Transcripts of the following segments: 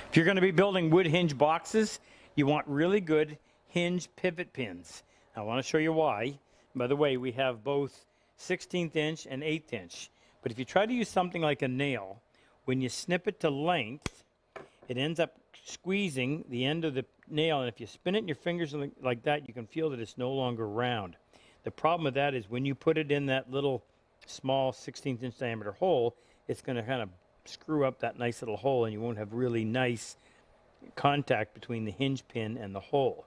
If you're going to be building wood hinge boxes, you want really good hinge pivot pins. I want to show you why. By the way, we have both 16th inch and 1/8 inch. But if you try to use something like a nail, when you snip it to length, it ends up squeezing the end of the nail. And if you spin it in your fingers like that, you can feel that it's no longer round. The problem with that is when you put it in that little small 16th inch diameter hole, it's going to kind of screw up that nice little hole, and you won't have really nice contact between the hinge pin and the hole.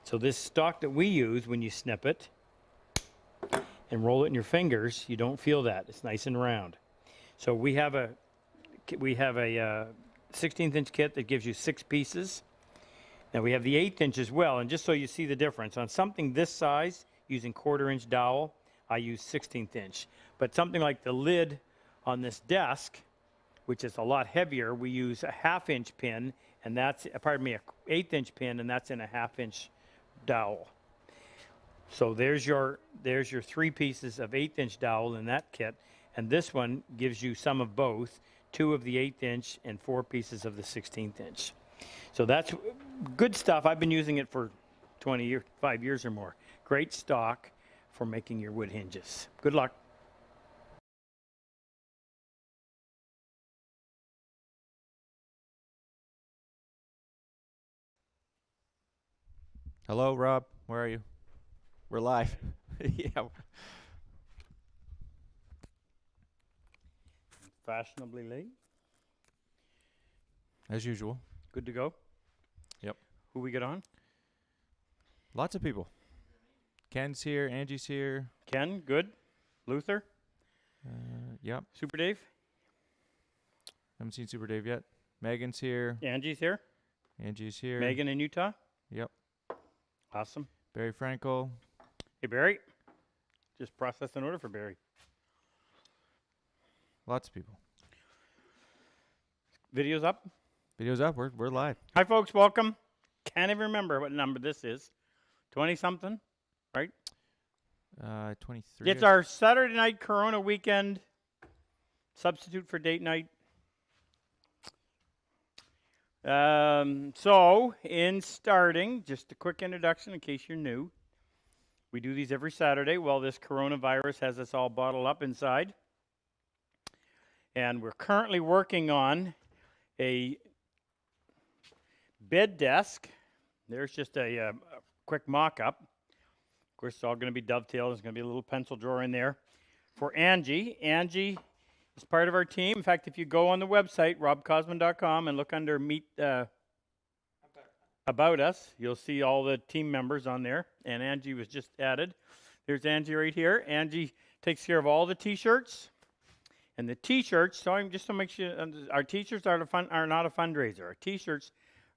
So this stock that we use, when you snip it and roll it in your fingers, you don't feel that. It's nice and round. So we have a 16th inch kit that gives you 6 pieces. Now we have the 1/8 inch as well, and just so you see the difference, on something this size, using 1/4 inch dowel, I use 16th inch. But something like the lid on this desk, which is a lot heavier, we use a 1/2 inch pin, and that's, pardon me, a 1/8 inch pin, and that's in a 1/2 inch dowel. So there's your 3 pieces of 1/8 inch dowel in that kit, and this one gives you some of both, 2 of the 1/8 inch and 4 pieces of the 16th inch. So that's good stuff. I've been using it for 5 years or more. Great stock for making your wood hinges. Good luck. Hello, Rob. Where are you? We're live. Yeah. Fashionably late. As usual. Good to go? Yep. Who we get on? Lots of people. Ken's here. Angie's here. Ken, good. Luther? Yep. Super Dave? Haven't seen Super Dave yet. Megan's here. Angie's here? Angie's here. Megan in Utah? Yep. Awesome. Barry Frankel. Hey, Barry. Just processed an order for Barry. Lots of people. Video's up? Video's up. We're live. Hi, folks. Welcome. Can't even remember what number this is. 20-something, right? 23. It's our Saturday night Corona weekend substitute for date night. So, in starting, just a quick introduction in case you're new. We do these every Saturday while this coronavirus has us all bottled up inside. And we're currently working on a bed desk. There's just a quick mock-up. Of course, it's all going to be dovetails. There's going to be a little pencil drawer in there. For Angie. Angie is part of our team. In fact, if you go on the website, RobCosman.com, and look under Meet About Us, you'll see all the team members on there. And Angie was just added. There's Angie right here. Angie takes care of all the T-shirts. And the T-shirts, so just to make sure, our T-shirts are not a fundraiser. Our T-shirts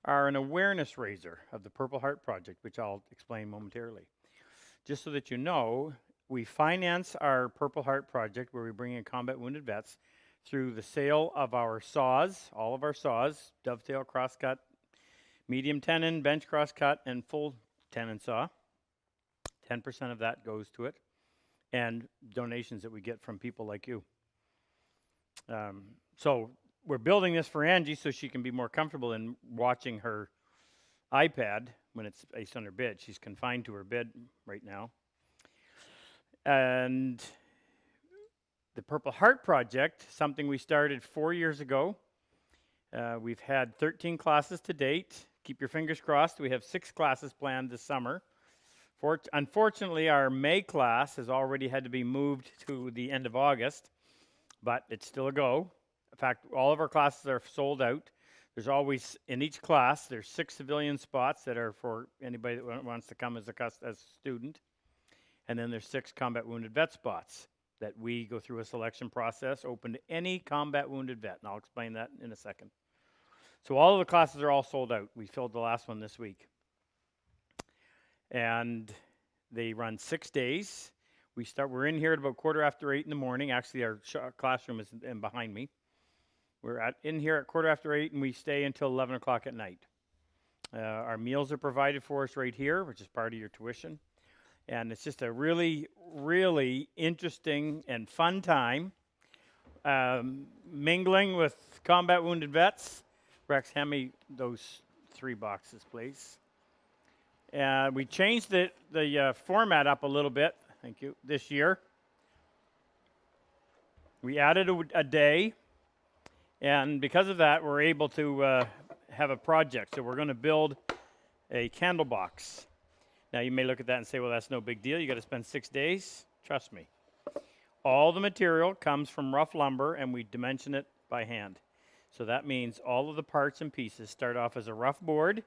are an awareness raiser of the Purple Heart Project, which I'll explain momentarily. Just so that you know, we finance our Purple Heart Project, where we bring in combat wounded vets, through the sale of our saws, all of our saws, dovetail, crosscut, medium tenon, bench crosscut, and full tenon saw. 10% of that goes to it, and donations that we get from people like you. So we're building this for Angie so she can be more comfortable in watching her iPad when it's placed on her bed. She's confined to her bed right now. And the Purple Heart Project, something we started 4 years ago. We've had 13 classes to date. Keep your fingers crossed. We have 6 classes planned this summer. Unfortunately, our May class has already had to be moved to the end of August, but it's still a go. In fact, all of our classes are sold out. There's always, in each class, there's 6 civilian spots that are for anybody that wants to come as a student. And then there's 6 combat wounded vet spots that we go through a selection process open to any combat wounded vet, and I'll explain that in a second. So all of the classes are all sold out. We filled the last one this week. And they run 6 days. We're in here at about 8:15 in the morning. Actually, our classroom is behind me. We're in here at 8:15, and we stay until 11 o'clock at night. Our meals are provided for us right here, which is part of your tuition. And it's just a really, really interesting and fun time mingling with combat wounded vets, Rex, hand me those 3 boxes, please. And we changed the format up a little bit, thank you, this year. We added a day, and because of that, we're able to have a project. So we're going to build a candle box. Now, you may look at that and say, well, that's no big deal. You got to spend 6 days. Trust me. All the material comes from rough lumber, and we dimension it by hand. So that means all of the parts and pieces start off as a rough board.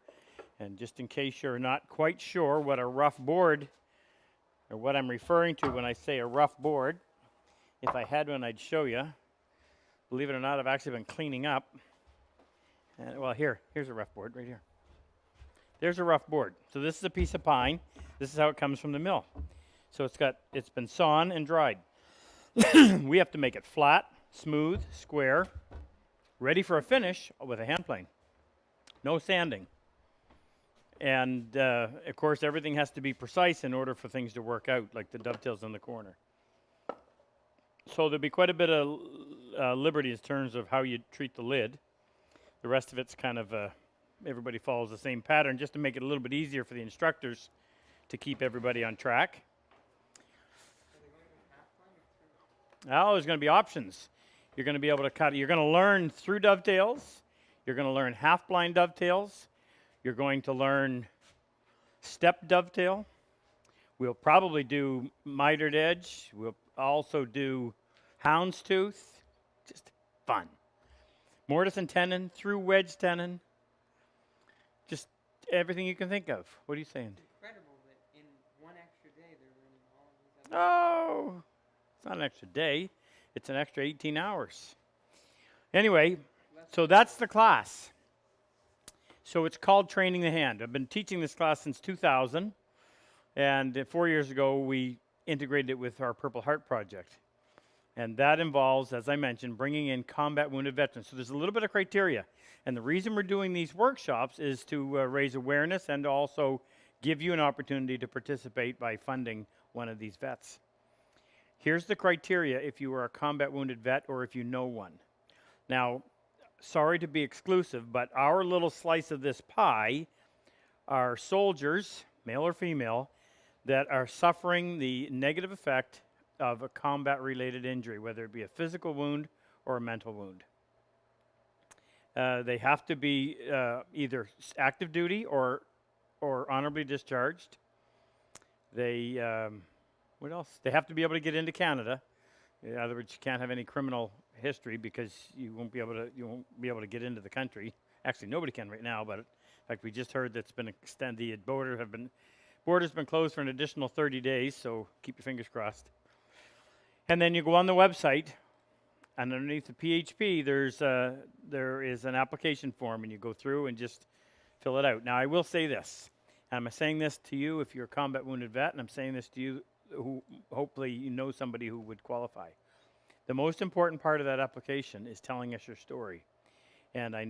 And just in case you're not quite sure what a rough board, or what I'm referring to when I say a rough board, if I had one, I'd show you. Believe it or not, I've actually been cleaning up. And, well, here's a rough board right here. There's a rough board. So this is a piece of pine. This is how it comes from the mill. So it's been sawn and dried. We have to make it flat, smooth, square, ready for a finish with a hand plane. No sanding. And, of course, everything has to be precise in order for things to work out, like the dovetails in the corner. So there'll be quite a bit of liberty in terms of how you treat the lid. The rest of it's kind of, everybody follows the same pattern just to make it a little bit easier for the instructors to keep everybody on track. Oh, there's going to be options. You're going to be able to cut. You're going to learn through dovetails. You're going to learn half-blind dovetails. You're going to learn step dovetail. We'll probably do mitered edge. We'll also do houndstooth. Just fun. Mortise and tenon, through wedge tenon. Just everything you can think of. What are you saying? Incredible that in one extra day they're running all these other. Oh, it's not an extra day. It's an extra 18 hours. Anyway, so that's the class. So it's called Training the Hand. I've been teaching this class since 2000. And 4 years ago, we integrated it with our Purple Heart project. And that involves, as I mentioned, bringing in combat wounded veterans. So there's a little bit of criteria. And the reason we're doing these workshops is to raise awareness and also give you an opportunity to participate by funding one of these vets. Here's the criteria if you are a combat wounded vet or if you know one. Now, sorry to be exclusive, but our little slice of this pie are soldiers, male or female, that are suffering the negative effect of a combat-related injury, whether it be a physical wound or a mental wound. They have to be either active duty or honorably discharged. They, what else? They have to be able to get into Canada. In other words, you can't have any criminal history because you won't be able to get into the country. Actually, nobody can right now, but in fact, we just heard that's been extended. The border's been closed for an additional 30 days, so keep your fingers crossed. And then you go on the website, and underneath the PHP, there is an application form, and you go through and just fill it out. Now, I will say this, and I'm saying this to you if you're a combat wounded vet, and I'm saying this to you who hopefully you know somebody who would qualify. The most important part of that application is telling us your story. And I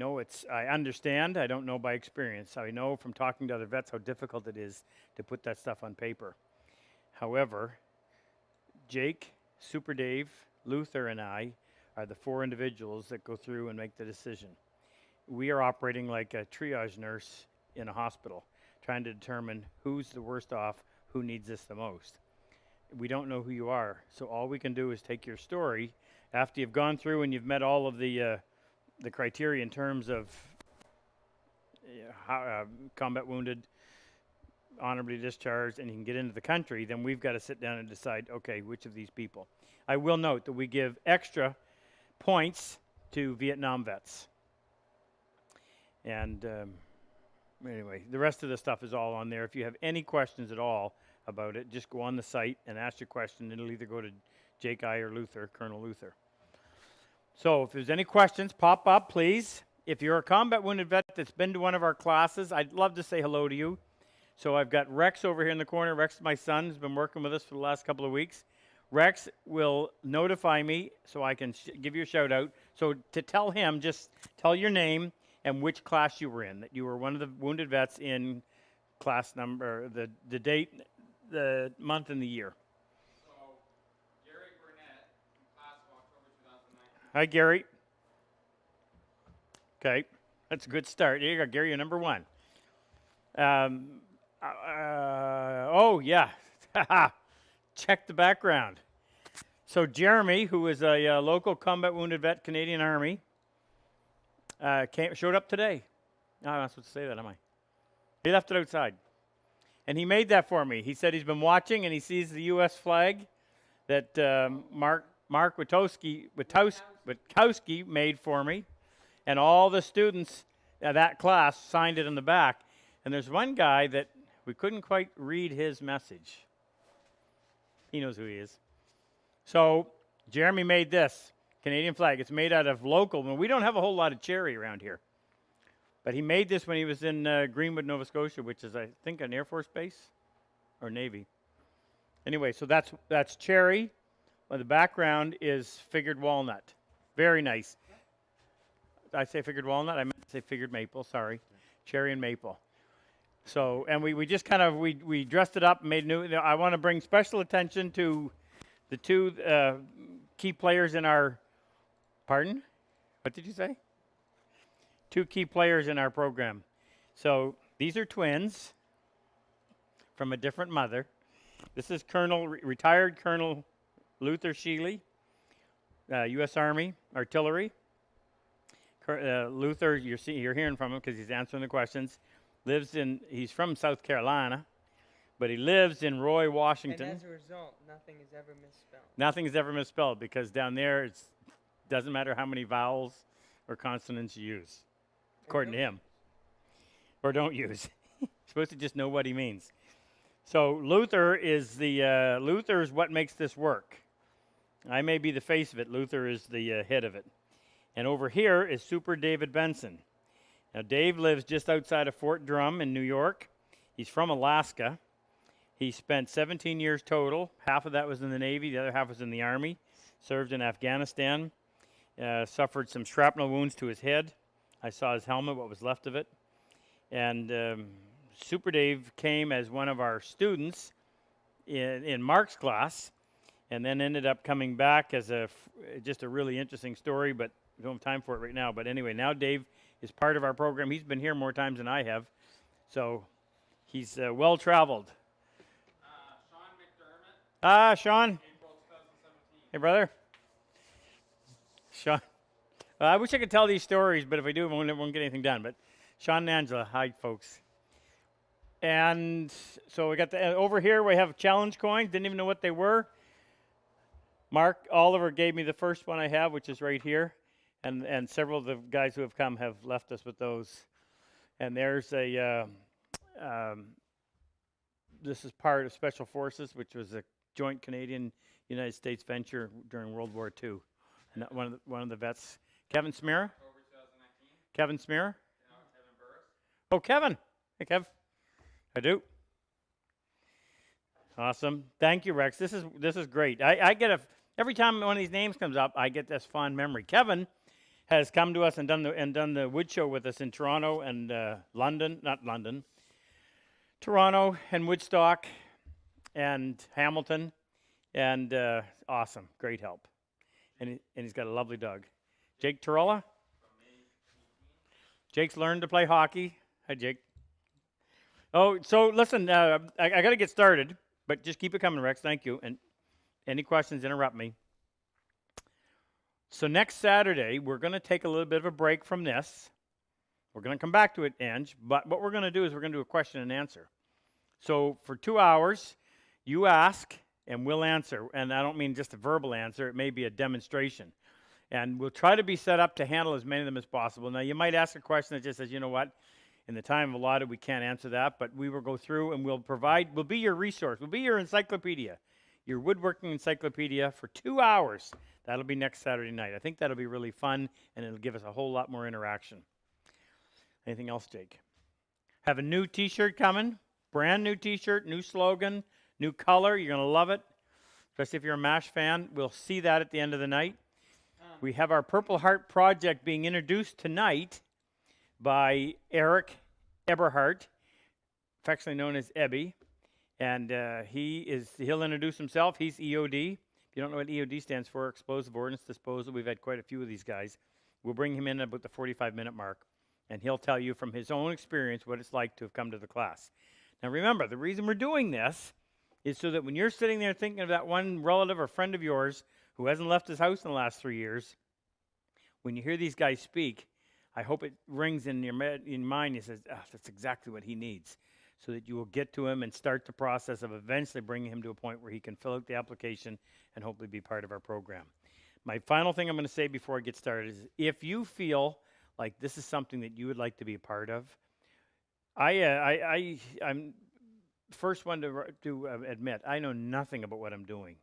understand, I don't know by experience. I know from talking to other vets how difficult it is to put that stuff on paper. However, Jake, Super Dave, Luther, and I are the 4 individuals that go through and make the decision. We are operating like a triage nurse in a hospital, trying to determine who's the worst off, who needs this the most. We don't know who you are, so all we can do is take your story after you've gone through and you've met all of the criteria in terms of combat wounded, honorably discharged, and you can get into the country. Then we've got to sit down and decide, okay, which of these people. I will note that we give extra points to Vietnam vets. And anyway, the rest of the stuff is all on there. If you have any questions at all about it, just go on the site and ask your question. It'll either go to Jake, I, or Luther, Colonel Luther. So if there's any questions, pop up, please. If you're a combat wounded vet that's been to one of our classes, I'd love to say hello to you. So I've got Rex over here in the corner. Rex is my son, who's been working with us for the last couple of weeks. Rex will notify me so I can give you a shout out. So to tell him, just tell your name and which class you were in, that you were one of the wounded vets in class number, the date, the month, and the year. So, Gary Burnett, from class of October 2019. Hi, Gary. Okay. That's a good start. Here you go, Gary, you're number one. Oh, yeah. Check the background. So Jeremy, who is a local combat wounded vet, Canadian Army, showed up today. No, I'm not supposed to say that, am I? He left it outside. And he made that for me. He said he's been watching and he sees the U.S. flag that Mark Witowski made for me. And all the students of that class signed it in the back. And there's one guy that we couldn't quite read his message. He knows who he is. So Jeremy made this Canadian flag. It's made out of local. We don't have a whole lot of cherry around here. But he made this when he was in Greenwood, Nova Scotia, which is, I think, an Air Force base or Navy. Anyway, so that's cherry. The background is figured walnut. Very nice. Did I say figured walnut? I meant to say figured maple, sorry. Cherry and maple. So, and we just kind of, we dressed it up and made new. I want to bring special attention to the two key players in our, pardon? What did you say? Two key players in our program. So these are twins from a different mother. This is retired Colonel Luther Sheely, U.S. Army Artillery. Luther, you're hearing from him because he's answering the questions. He's from South Carolina, but he lives in Roy, Washington. And as a result, nothing is ever misspelled. Nothing is ever misspelled because down there it doesn't matter how many vowels or consonants you use, according to him. Or don't use. You're supposed to just know what he means. So Luther is what makes this work. I may be the face of it. Luther is the head of it. And over here is Super David Benson. Now, Dave lives just outside of Fort Drum in New York. He's from Alaska. He spent 17 years total. Half of that was in the Navy. The other half was in the Army. Served in Afghanistan. Suffered some shrapnel wounds to his head. I saw his helmet, what was left of it. And Super Dave came as one of our students in Mark's class, and then ended up coming back as just a really interesting story, but we don't have time for it right now. But anyway, now Dave is part of our program. He's been here more times than I have, so he's well-traveled. Sean McDermott. Sean. April 2017. Hey, brother. Sean. I wish I could tell these stories, but if I do, we won't get anything done. But Sean and Angela, hi, folks. And so we got over here, we have challenge coins. Didn't even know what they were. Mark Oliver gave me the first one I have, which is right here. And several of the guys who have come have left us with those. And there's this is part of Special Forces, which was a joint Canadian-United States venture during World War II. And one of the vets, Kevin Smira. October 2019. Kevin Smira. Kevin Burris. Oh, Kevin. Hey, Kev. I do. Awesome. Thank you, Rex. This is great. I get every time one of these names comes up, I get this fond memory. Kevin has come to us and done the wood show with us in Toronto and Toronto and Woodstock and Hamilton, and awesome, great help. And he's got a lovely dog. Jake Torella. Jake's learned to play hockey. Hi, Jake. Oh, so listen, I got to get started, but just keep it coming, Rex. Thank you. And any questions, interrupt me. So next Saturday, we're going to take a little bit of a break from this. We're going to come back to it, Ange, but what we're going to do is we're going to do a question and answer. So for 2 hours, you ask, and we'll answer. And I don't mean just a verbal answer. It may be a demonstration. And we'll try to be set up to handle as many of them as possible. Now, you might ask a question that just says, you know what? In the time allotted, we can't answer that, but we will go through and we'll be your resource. We'll be your encyclopedia, your woodworking encyclopedia for 2 hours. That'll be next Saturday night. I think that'll be really fun, and it'll give us a whole lot more interaction. Anything else, Jake? Have a new T-shirt coming, brand new T-shirt, new slogan, new color. You're going to love it, especially if you're a MASH fan. We'll see that at the end of the night. We have our Purple Heart project being introduced tonight by Eric Eberhardt, affectionately known as Ebby, and he'll introduce himself. He's EOD. If you don't know what EOD stands for, Explosive Ordnance Disposal, we've had quite a few of these guys. We'll bring him in at about the 45-minute mark, and he'll tell you from his own experience what it's like to have come to the class. Now remember, the reason we're doing this is so that when you're sitting there thinking of that one relative or friend of yours who hasn't left his house in the last 3 years, when you hear these guys speak, I hope it rings in your mind and says, that's exactly what he needs, so that you will get to him and start the process of eventually bringing him to a point where he can fill out the application and hopefully be part of our program. My final thing I'm going to say before I get started is if you feel like this is something that you would like to be a part of, I'm the first one to admit I know nothing about what I'm doing.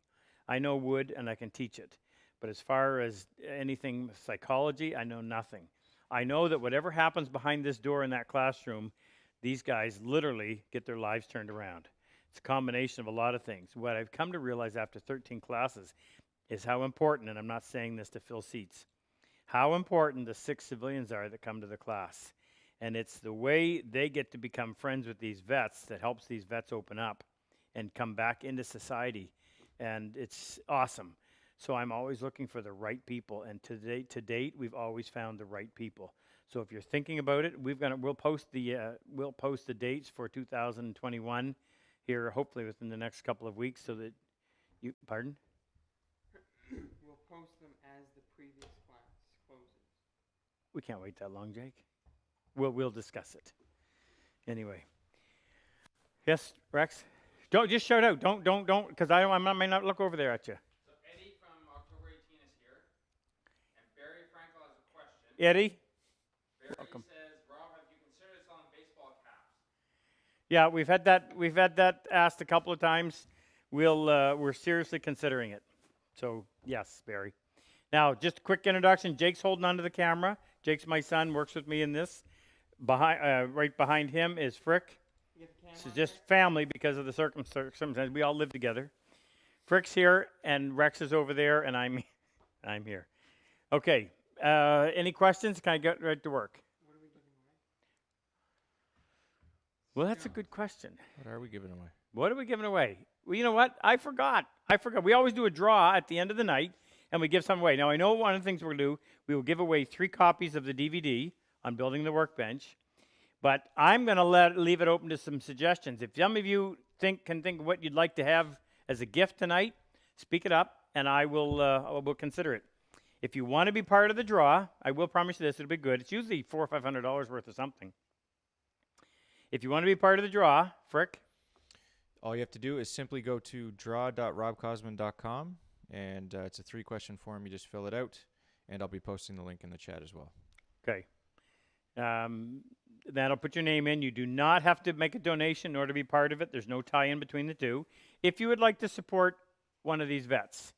I know wood and I can teach it. But as far as anything psychology, I know nothing. I know that whatever happens behind this door in that classroom, these guys literally get their lives turned around. It's a combination of a lot of things. What I've come to realize after 13 classes is how important, and I'm not saying this to fill seats, how important the 6 civilians are that come to the class. And it's the way they get to become friends with these vets that helps these vets open up and come back into society. And it's awesome. So I'm always looking for the right people, and to date, we've always found the right people. So if you're thinking about it, we'll post the dates for 2021 here, hopefully within the next couple of weeks, so that you pardon. We'll post them as the previous class closes. We can't wait that long, Jake. We'll discuss it. Anyway, yes, Rex. Don't just shout out. Don't, because I might not look over there at you. So Eddie from October 18 is here. And Barry Frankel has a question. Eddie. Barry Welcome. says, Rob, have you considered selling baseball caps? Yeah, we've had that asked a couple of times. We're seriously considering it. So yes, Barry. Now, just a quick introduction. Jake's holding onto the camera. Jake's my son, works with me in this. Right behind him is Frick. This is just family because of the circumstances. We all live together. Frick's here, and Rex is over there, and I'm here. Okay. Any questions? Can I get right to work? What are we giving away? Well, that's a good question. What are we giving away? What are we giving away? Well, you know what? I forgot. We always do a draw at the end of the night, and we give some away. Now, I know one of the things we're going to do, we will give away 3 copies of the DVD on building the workbench, but I'm going to leave it open to some suggestions. If some of you can think of what you'd like to have as a gift tonight, speak it up, and I will consider it. If you want to be part of the draw, I will promise you this, it'll be good. It's usually $400 or $500 worth of something. If you want to be part of the draw, Frick? All you have to do is simply go to draw.RobCosman.com, and it's a 3-question form. You just fill it out, and I'll be posting the link in the chat as well. Okay. That'll put your name in. You do not have to make a donation in order to be part of it. There's no tie-in between the two. If you would like to support one of these vets,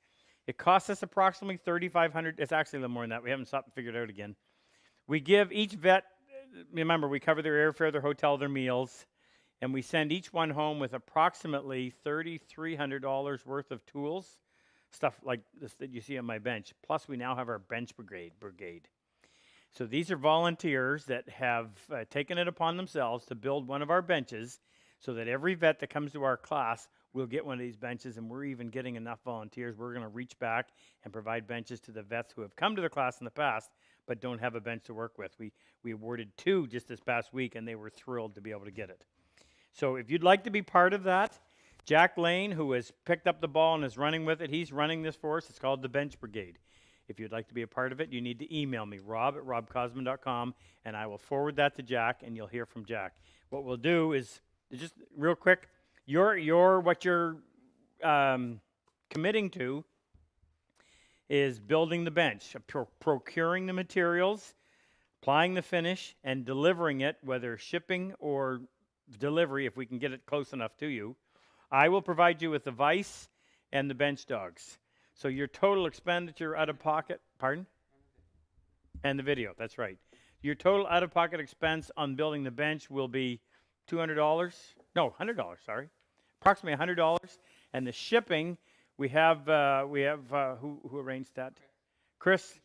it costs us approximately $3,500. It's actually a little more than that. We haven't stopped and figured it out again. We give each vet, remember, we cover their airfare, their hotel, their meals, and we send each one home with approximately $3,300 worth of tools, stuff like this that you see on my bench. Plus, we now have our Bench Brigade. So these are volunteers that have taken it upon themselves to build one of our benches so that every vet that comes to our class will get one of these benches, and we're even getting enough volunteers. We're going to reach back and provide benches to the vets who have come to the class in the past but don't have a bench to work with. We awarded 2 just this past week, and they were thrilled to be able to get it. So if you'd like to be part of that, Jack Lane, who has picked up the ball and is running with it, he's running this for us. It's called the Bench Brigade. If you'd like to be a part of it, you need to email me, rob@RobCosman.com, and I will forward that to Jack, and you'll hear from Jack. What we'll do is, just real quick, what you're committing to is building the bench, procuring the materials, applying the finish, and delivering it, whether shipping or delivery, if we can get it close enough to you. I will provide you with the vise and the bench dogs. So your total expenditure out of pocket, pardon? And the video, that's right. Your total out of pocket expense on building the bench will be $200, no, $100, sorry. Approximately $100. And the shipping, we have who arranged that? Chris,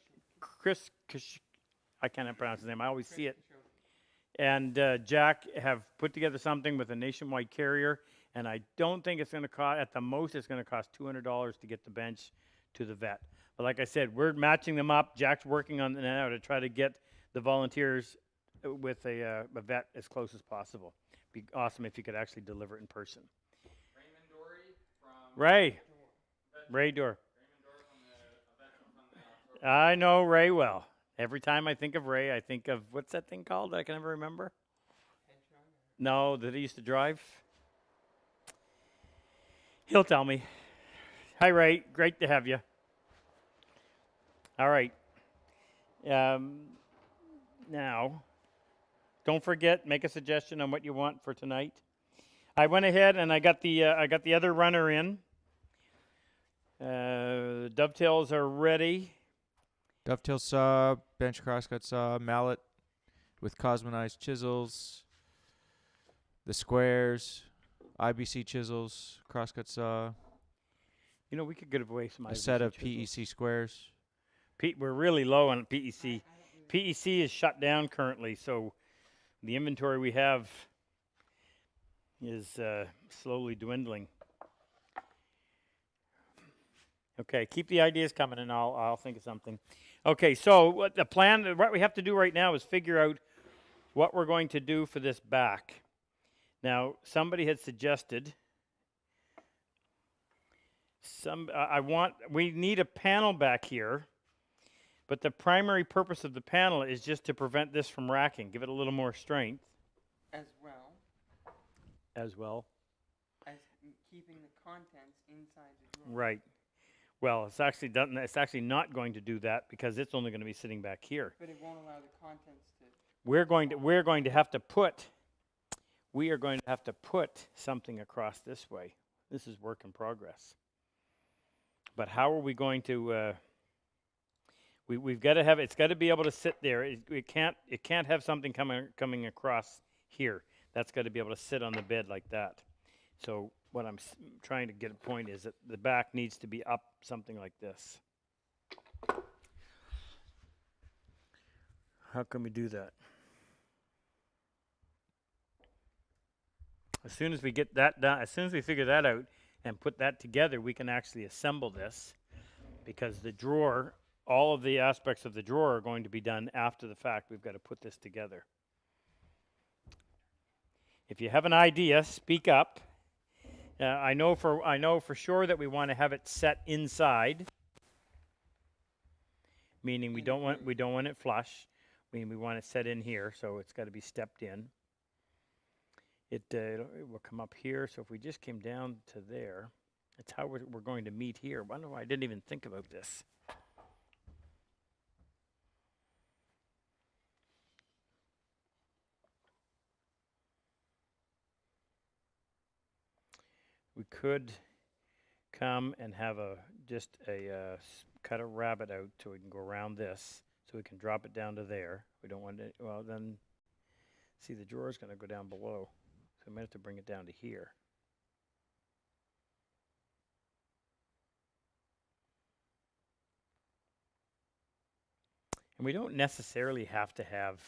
I cannot pronounce his name, I always see it. And Jack have put together something with a nationwide carrier, and I don't think it's going to cost, at the most, it's going to cost $200 to get the bench to the vet. But like I said, we're matching them up. Jack's working on it now to try to get the volunteers with a vet as close as possible. Be awesome if you could actually deliver it in person. Raymond Dory from Ray. Ray Dorr. Raymond Dory from a veteran from the I know Ray well. Every time I think of Ray, I think of, what's that thing called that I can never remember? No, that he used to drive. He'll tell me. Hi, Ray. Great to have you. All right. Now, don't forget, make a suggestion on what you want for tonight. I went ahead and I got the other runner in. The dovetails are ready. Dovetail saw, bench crosscut saw, mallet with Cosmanized chisels, the squares, IBC chisels, crosscut saw, You know, we could give away some a IBC set of chisels. PEC squares. We're really low on PEC. PEC is shut down currently, so the inventory we have is slowly dwindling. Okay, keep the ideas coming, and I'll think of something. Okay, so what we have to do right now is figure out what we're going to do for this back. Now, somebody had suggested we need a panel back here, but the primary purpose of the panel is just to prevent this from racking, give it a little more strength. As well As well. as keeping the contents inside the drawer. Right. Well, it's actually not going to do that because it's only going to be sitting back here. But it won't allow the contents to. We are going to have to put something across this way. This is work in progress. But how are we going to we've got to have it's got to be able to sit there. It can't have something coming across here. That's got to be able to sit on the bed like that. So what I'm trying to get a point is that the back needs to be up something like this. How can we do that? As soon as we get that done, as soon as we figure that out and put that together, we can actually assemble this, because the drawer, all of the aspects of the drawer are going to be done after the fact. We've got to put this together. If you have an idea, speak up. I know for sure that we want to have it set inside, meaning we don't want it flush. We want it set in here, so it's got to be stepped in. It will come up here. So if we just came down to there, that's how we're going to meet here. I wonder why I didn't even think about this. We could come and have cut a rabbet out so we can go around this, so we can drop it down to there. We don't want it. Well, then, see, the drawer is going to go down below, so we might have to bring it down to here. And we don't necessarily have to have.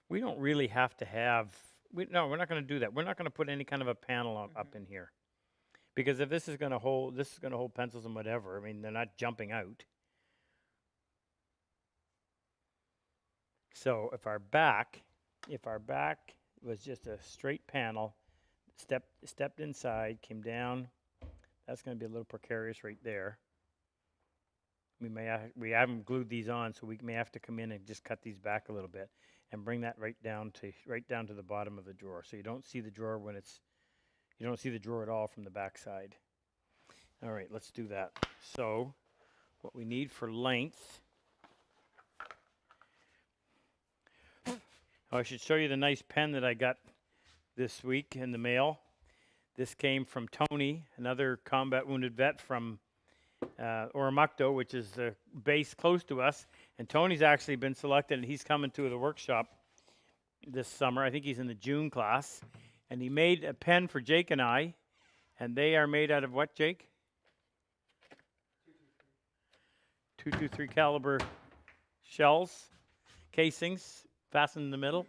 We don't really have to have. No, we're not going to do that. We're not going to put any kind of a panel up in here. Because if this is going to hold pencils and whatever, I mean, they're not jumping out. So if our back was just a straight panel, stepped inside, came down, that's going to be a little precarious right there. We haven't glued these on, so we may have to come in and just cut these back a little bit and bring that right down to the bottom of the drawer, so you don't see the drawer when it's. You don't see the drawer at all from the back side. All right, let's do that. So what we need for length. Oh, I should show you the nice pen that I got this week in the mail. This came from Tony, another combat wounded vet from Oromocto, which is a base close to us. And Tony's actually been selected, and he's coming to the workshop this summer. I think he's in the June class. And he made a pen for Jake and I, and they are made out of what, Jake? 223 caliber shells, casings, fastened in the middle.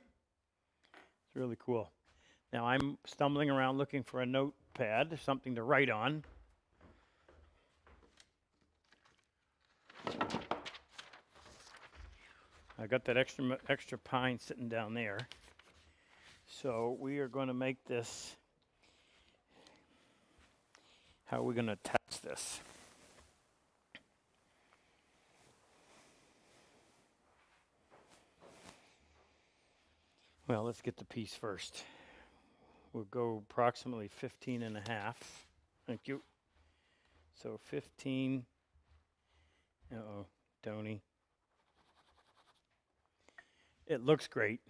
It's really cool. Now I'm stumbling around looking for a notepad, something to write on. I got that extra pine sitting down there. So we are going to make this. How are we going to attach this? Well, let's get the piece first. We'll go approximately 15 and a half. Thank you. So 15. Uh-oh, Tony. It looks great.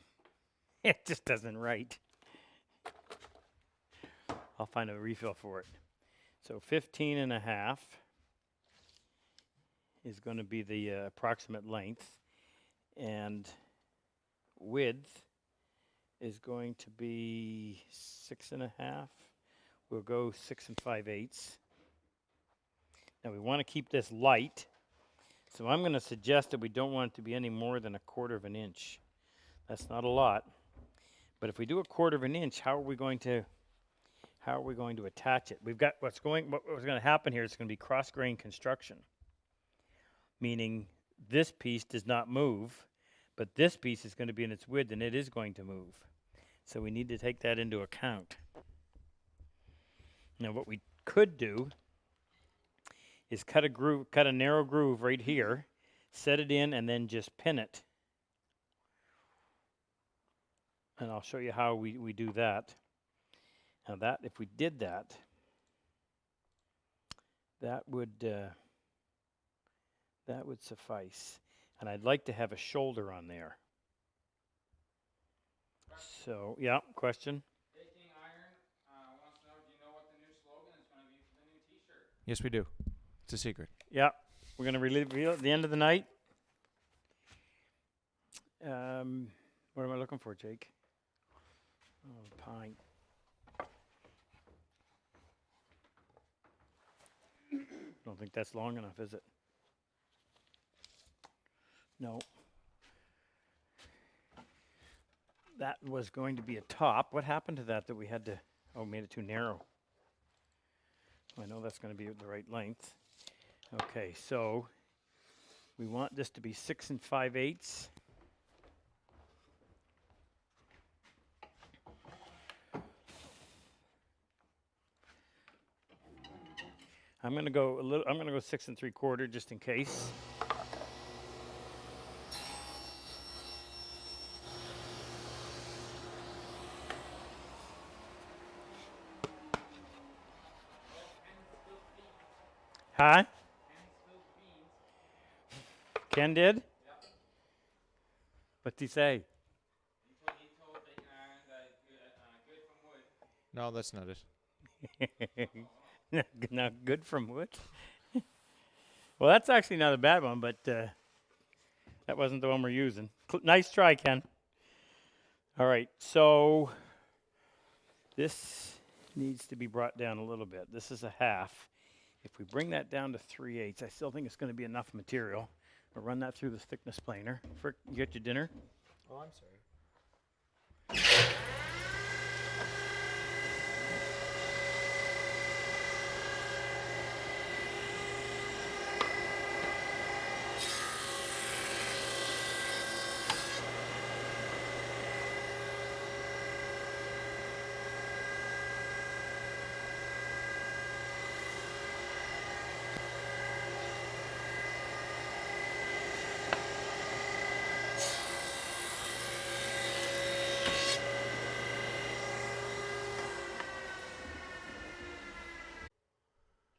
It just doesn't write. I'll find a refill for it. So 15 and a half is going to be the approximate length. And width is going to be 6 and a half. We'll go 6 5/8. Now we want to keep this light. So I'm going to suggest that we don't want it to be any more than 1/4 of an inch. That's not a lot. But if we do 1/4 of an inch, how are we going to attach it? We've got what's going to happen here is going to be cross-grain construction. Meaning this piece does not move, but this piece is going to be in its width and it is going to move. So we need to take that into account. Now what we could do is cut a narrow groove right here, set it in, and then just pin it. And I'll show you how we do that. Now that, if we did that, that would suffice. And I'd like to have a shoulder on there. So, yeah, question? Baking Iron wants to know, do you know what the new slogan is going to be for the new T-shirt? Yes, we do. It's a secret. Yeah, we're going to reveal at the end of the night. What am I looking for, Jake? Oh, pine. Don't think that's long enough, is it? No. That was going to be a top. What happened to that we had to, made it too narrow. I know that's going to be the right length. Okay, so we want this to be 6 5/8. I'm going to go 6 3/4 just in case. Huh? Ken did? Yep. What'd he say? He told Baking Iron that good from wood. No, that's not it. Not good from wood. Well, that's actually not a bad one, but that wasn't the one we're using. Nice try, Ken. All right, so this needs to be brought down a little bit. This is a half. If we bring that down to 3/8, I still think it's going to be enough material. We'll run that through the thickness planer. Frick, you get your dinner? Oh, I'm sorry.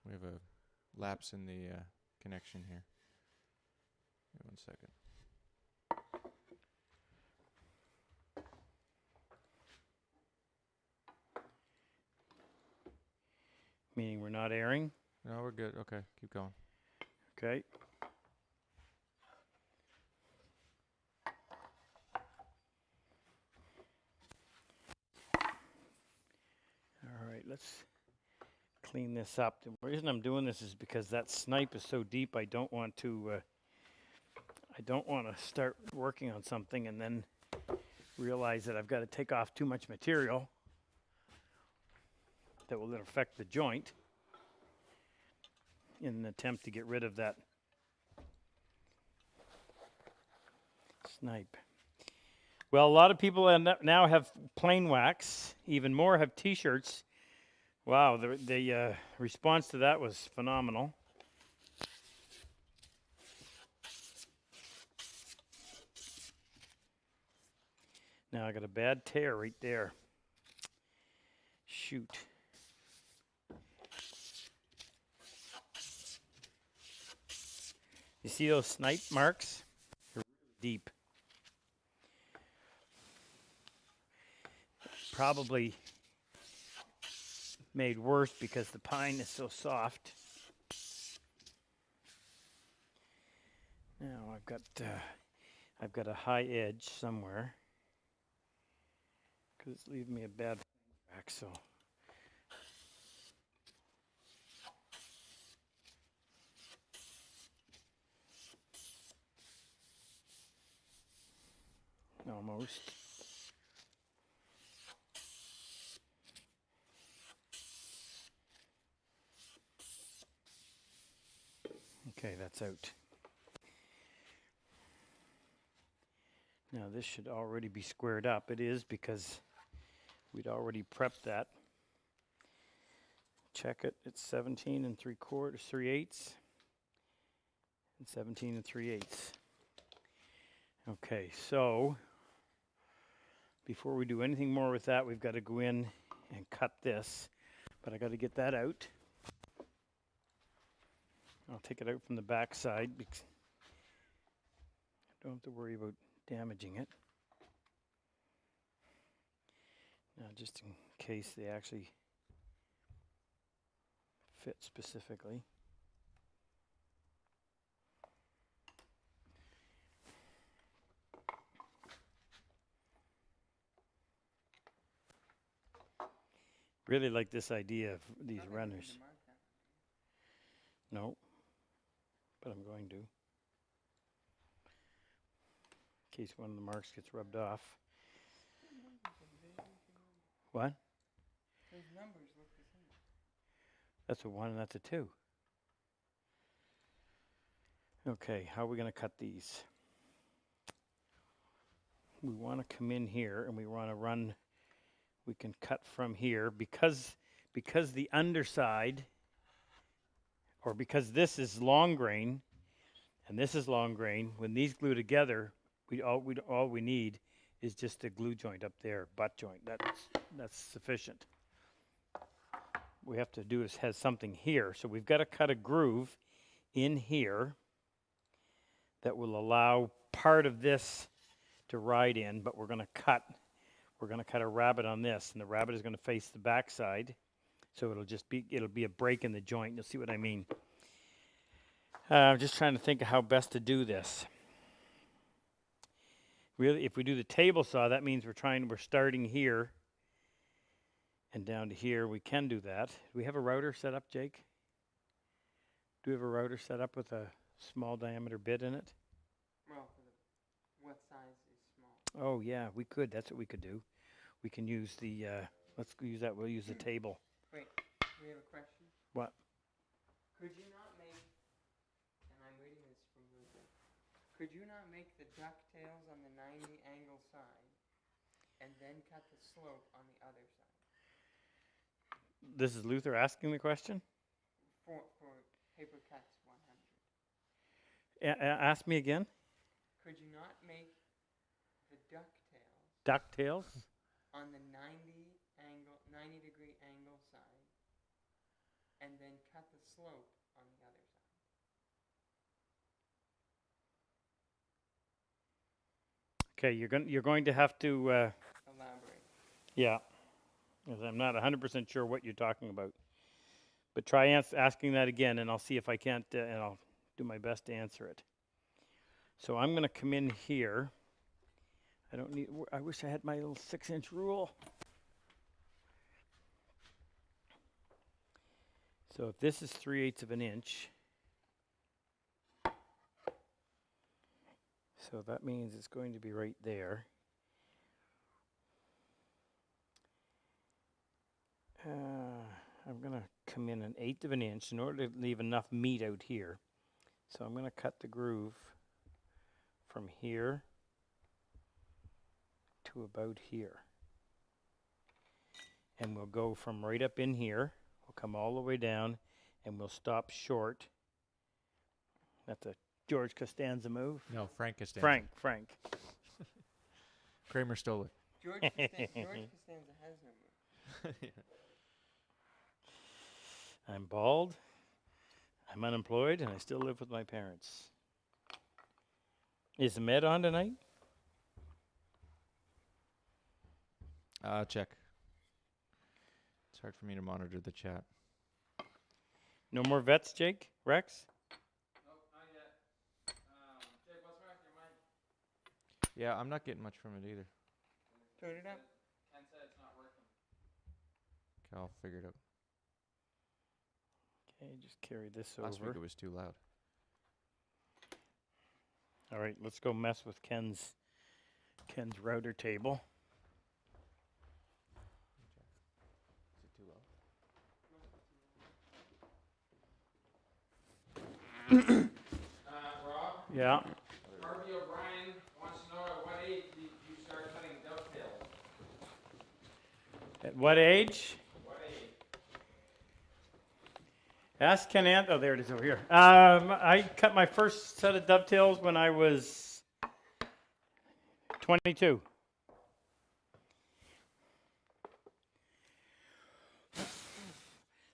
We have a lapse in the connection here. Wait 1 second. Meaning we're not airing? No, we're good. Okay, keep going. Okay. All right, let's clean this up. The reason I'm doing this is because that snipe is so deep. I don't want to start working on something and then realize that I've got to take off too much material that will then affect the joint in an attempt to get rid of that Snipe. Well, a lot of people now have plain wax. Even more have T-shirts. Wow, the response to that was phenomenal. Now I got a bad tear right there. Shoot. You see those snipe marks? They're really deep. Probably made worse because the pine is so soft. Now I've got a high edge somewhere because it's leaving me a bad crack. So almost. Okay, that's out. Now this should already be squared up. It is because we'd already prepped that. Check it. It's 17 3/8 and 17 3/8. Okay, so before we do anything more with that, we've got to go in and cut this. But I got to get that out. I'll take it out from the back side because I don't have to worry about damaging it. Now, just in case they actually fit specifically. Really like this idea of these runners. No, but I'm going to. In case one of the marks gets rubbed off. What? Those numbers look the same. That's a 1 and that's a 2. Okay, how are we going to cut these? We want to come in here and we want to run. We can cut from here because the underside, or because this is long grain and this is long grain, when these glue together, all we need is just a glue joint up there, butt joint. That's sufficient. What we have to do is have something here. So we've got to cut a groove in here that will allow part of this to ride in, but we're going to cut a rabbet on this, and the rabbet is going to face the back side. So it'll be a break in the joint. You'll see what I mean. I'm just trying to think of how best to do this. Really, if we do the table saw, that means we're starting here and down to here. We can do that. Do we have a router set up, Jake? Do we have a router set up with a small diameter bit in it? Well, what size is small? Oh yeah, we could. That's what we could do. We can use the. Let's use that. We'll use the table. Wait, we have a question. What? Could you not make, and I'm reading this from Luther, could you not make the ducktails on the 90 angle side and then cut the slope on the other side? This is Luther asking the question? For paper cuts 100. Ask me again. Could you not make the ducktails DuckTales? on the 90 degree angle side and then cut the slope on the other side? Okay, you're going to have to. Elaborate. Yeah, 'cause I'm not 100% sure what you're talking about. But try asking that again, and I'll see if I can't, and I'll do my best to answer it. So I'm going to come in here. I wish I had my little 6-inch rule. So if this is 3/8 of an inch, so that means it's going to be right there. I'm going to come in 1/8 of an inch in order to leave enough meat out here. So I'm going to cut the groove from here to about here. And we'll go from right up in here. We'll come all the way down and we'll stop short. That's a George Costanza move. No, Frank Costanza. Frank. Kramer stole it. George Costanza has no move. I'm bald. I'm unemployed, and I still live with my parents. Is the med on tonight? Check. It's hard for me to monitor the chat. No more vets, Jake? Rex? Nope, not yet. Jake, what's wrong with your mic? Yeah, I'm not getting much from it either. Turn it up. Ken said it's not working. Okay, I'll figure it out. Okay, just carry this Last week over. it was too loud. All right, let's go mess with Ken's router table. Is it too low? Rob, Yeah. Harvey O'Brien wants to know at what age did you start cutting dovetails? At what age? What age? Ask Ken oh, there it is over here. I cut my first set of dovetails when I was 22.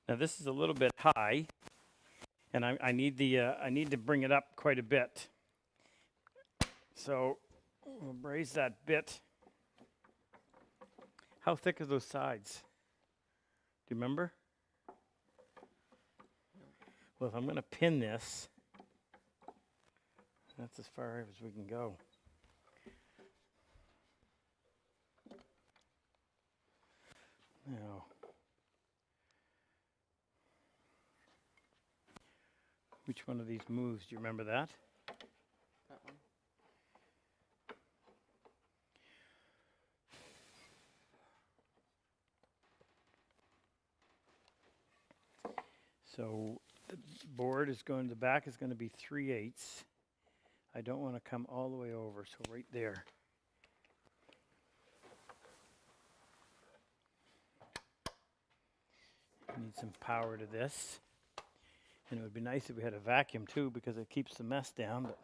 Now this is a little bit high, and I need to bring it up quite a bit. So we'll raise that bit. How thick are those sides? Do you remember? Well, if I'm going to pin this, that's as far as we can go. Now, which one of these moves? Do you remember that? That one. So the board is going, the back is going to be 3/8. I don't want to come all the way over, so right there. Need some power to this. And it would be nice if we had a vacuum too, because it keeps the mess down. But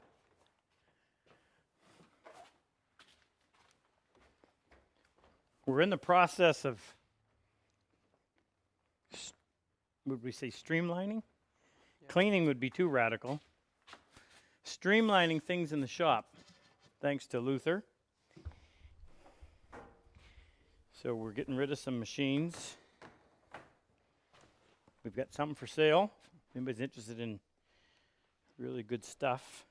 we're in the process of, would we say streamlining? Yeah. Cleaning would be too radical. Streamlining things in the shop, thanks to Luther. So we're getting rid of some machines. We've got some for sale. If anybody's interested in really good stuff.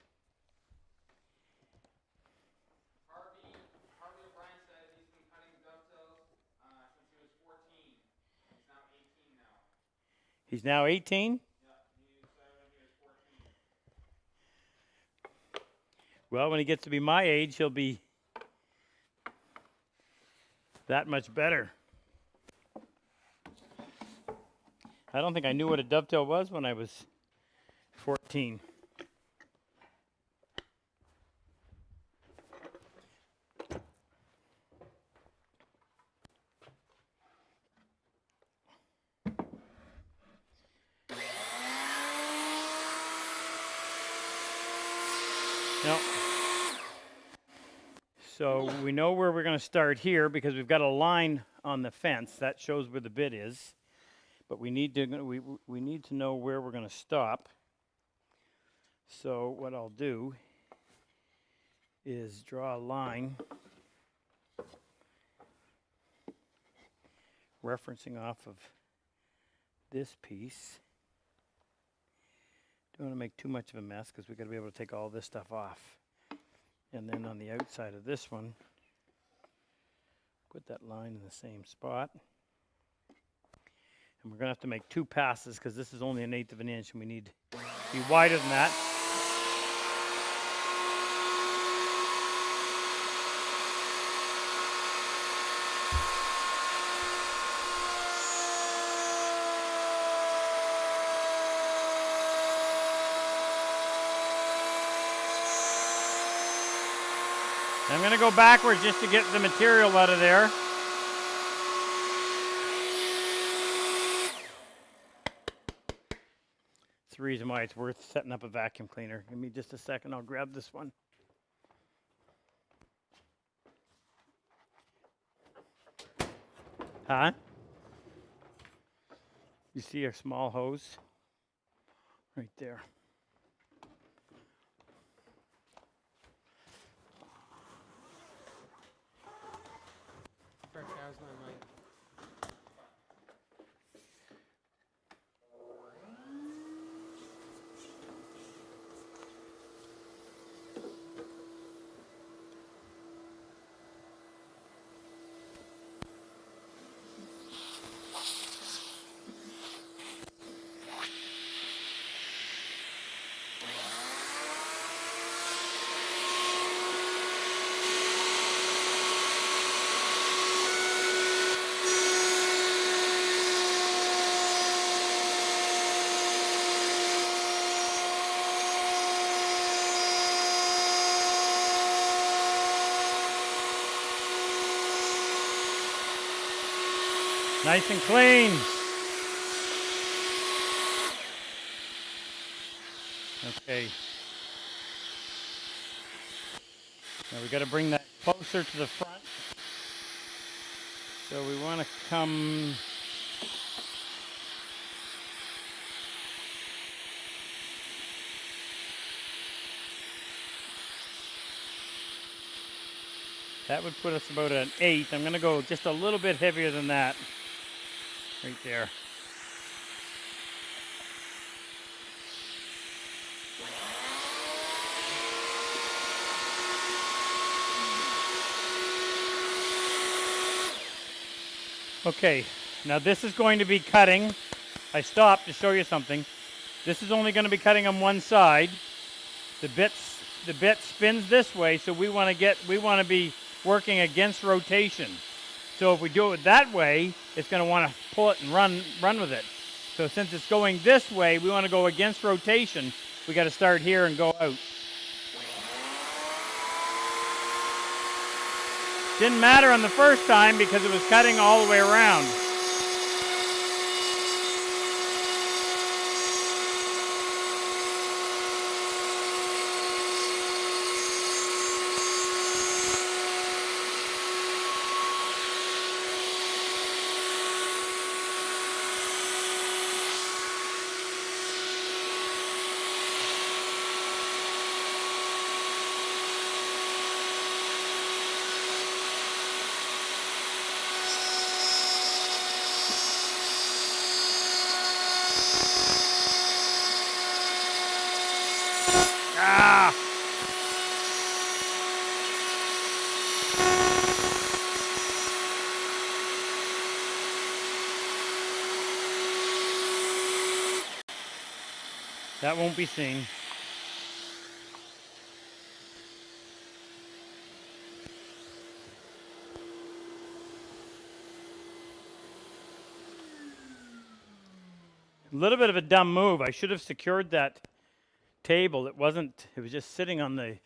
Harvey O'Brien said he's been cutting dovetails since he was 14. He's now 18 now. He's now 18. Yeah, he started when he was 14. Well, when he gets to be my age, he'll be that much better. I don't think I knew what a dovetail was when I was 14. No. So we know where we're going to start here because we've got a line on the fence that shows where the bit is. But we need to know where we're going to stop. So what I'll do is draw a line referencing off of this piece. Don't want to make too much of a mess because we've got to be able to take all this stuff off. And then on the outside of this one, put that line in the same spot. And we're going to have to make 2 passes because this is only 1/8 of an inch and we need to be wider than that. I'm going to go backwards just to get the material out of there. That's the reason why it's worth setting up a vacuum cleaner. Give me just a second. I'll grab this one. Huh? You see a small hose? Right there. Perfect, how's my mic? Nice and clean. Okay. Now we got to bring that closer to the front. So we want to come that would put us about an 8. I'm going to go just a little bit heavier than that. Right there. Okay, now this is going to be cutting. I stopped to show you something. This is only going to be cutting on one side. The bit spins this way, so we want to be working against rotation. So if we do it that way, it's going to want to pull it and run with it. So since it's going this way, we want to go against rotation. We got to start here and go out. Didn't matter on the first time because it was cutting all the way around. Ah! That won't be seen. A little bit of a dumb move. I should have secured that table. It was just sitting on the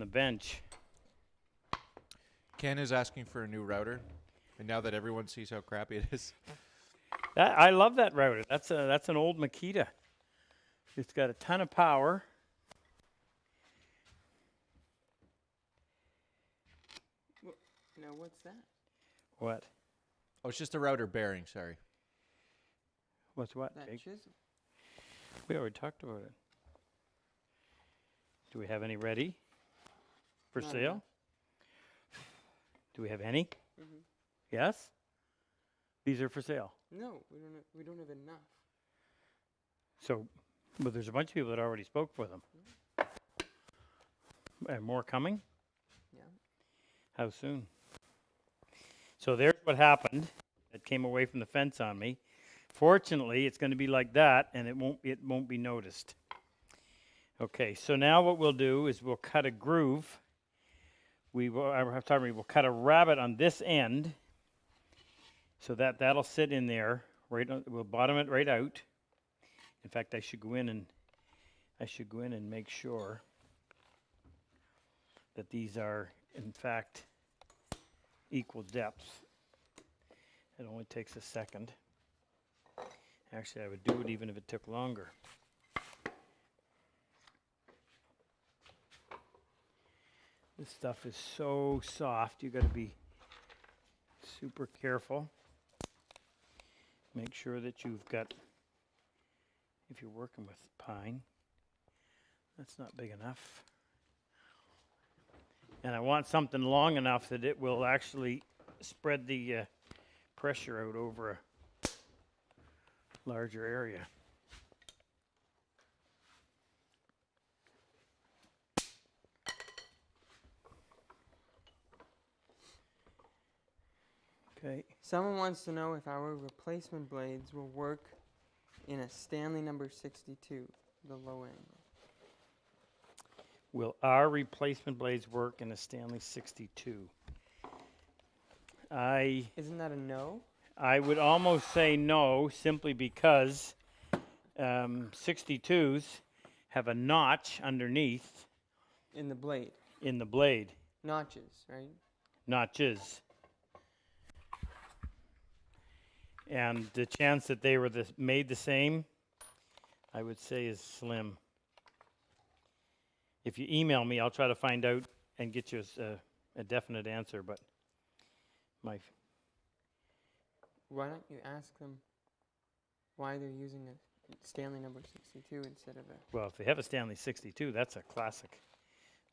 bench. Ken is asking for a new router, and now that everyone sees how crappy it is. I love that router. That's an old Makita. It's got a ton of power. Now what's that? What? Oh, it's just a router bearing, sorry. What's what? That Jake? chisel. We already talked about it. Do we have any ready for Not sale? enough. Do we have any? Mm-hmm. Yes? These are for sale. No, we don't have enough. So, but there's a bunch of people that already spoke for them. And more coming? Yeah. How soon? So there's what happened. It came away from the fence on me. Fortunately, it's going to be like that, and it won't be noticed. Okay, so now what we'll do is we'll cut a groove. We'll cut a rabbet on this end, so that'll sit in there. We'll bottom it right out. In fact, I should go in and make sure that these are, in fact, equal depth. It only takes a second. Actually, I would do it even if it took longer. This stuff is so soft, you got to be super careful. Make sure that you've got, if you're working with pine, that's not big enough. And I want something long enough that it will actually spread the pressure out over a larger area. Okay. Someone wants to know if our replacement blades will work in a Stanley number 62, the low angle. Will our replacement blades work in a Stanley 62? Isn't that a no? I would almost say no, simply because 62s have a notch underneath In the blade. in the blade. Notches, right? Notches. And the chance that they were made the same, I would say, is slim. If you email me, I'll try to find out and get you a definite answer, but Why don't you ask them why they're using a Stanley number 62 instead of a... well, if they have a Stanley 62, that's a classic.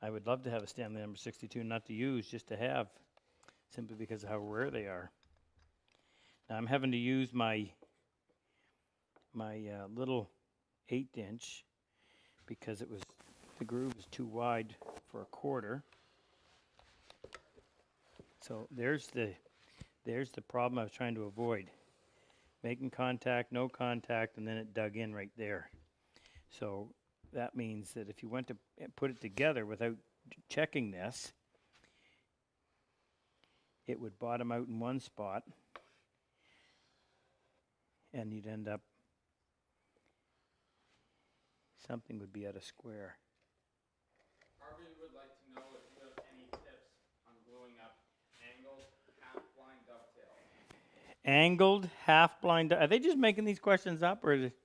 I would love to have a Stanley number 62, not to use, just to have, simply because of how rare they are. Now I'm having to use my little 1/8" because the groove is too wide for a 1/4. So there's the problem I was trying to avoid. Making contact, no contact, and then it dug in right there. So that means that if you went to put it together without checking this, it would bottom out in one spot, and you'd end up, something would be out of square. Harvey would like to know if you have any tips on gluing up angled half-blind dovetails. Angled, half-blind, are they just making these questions up, or is it?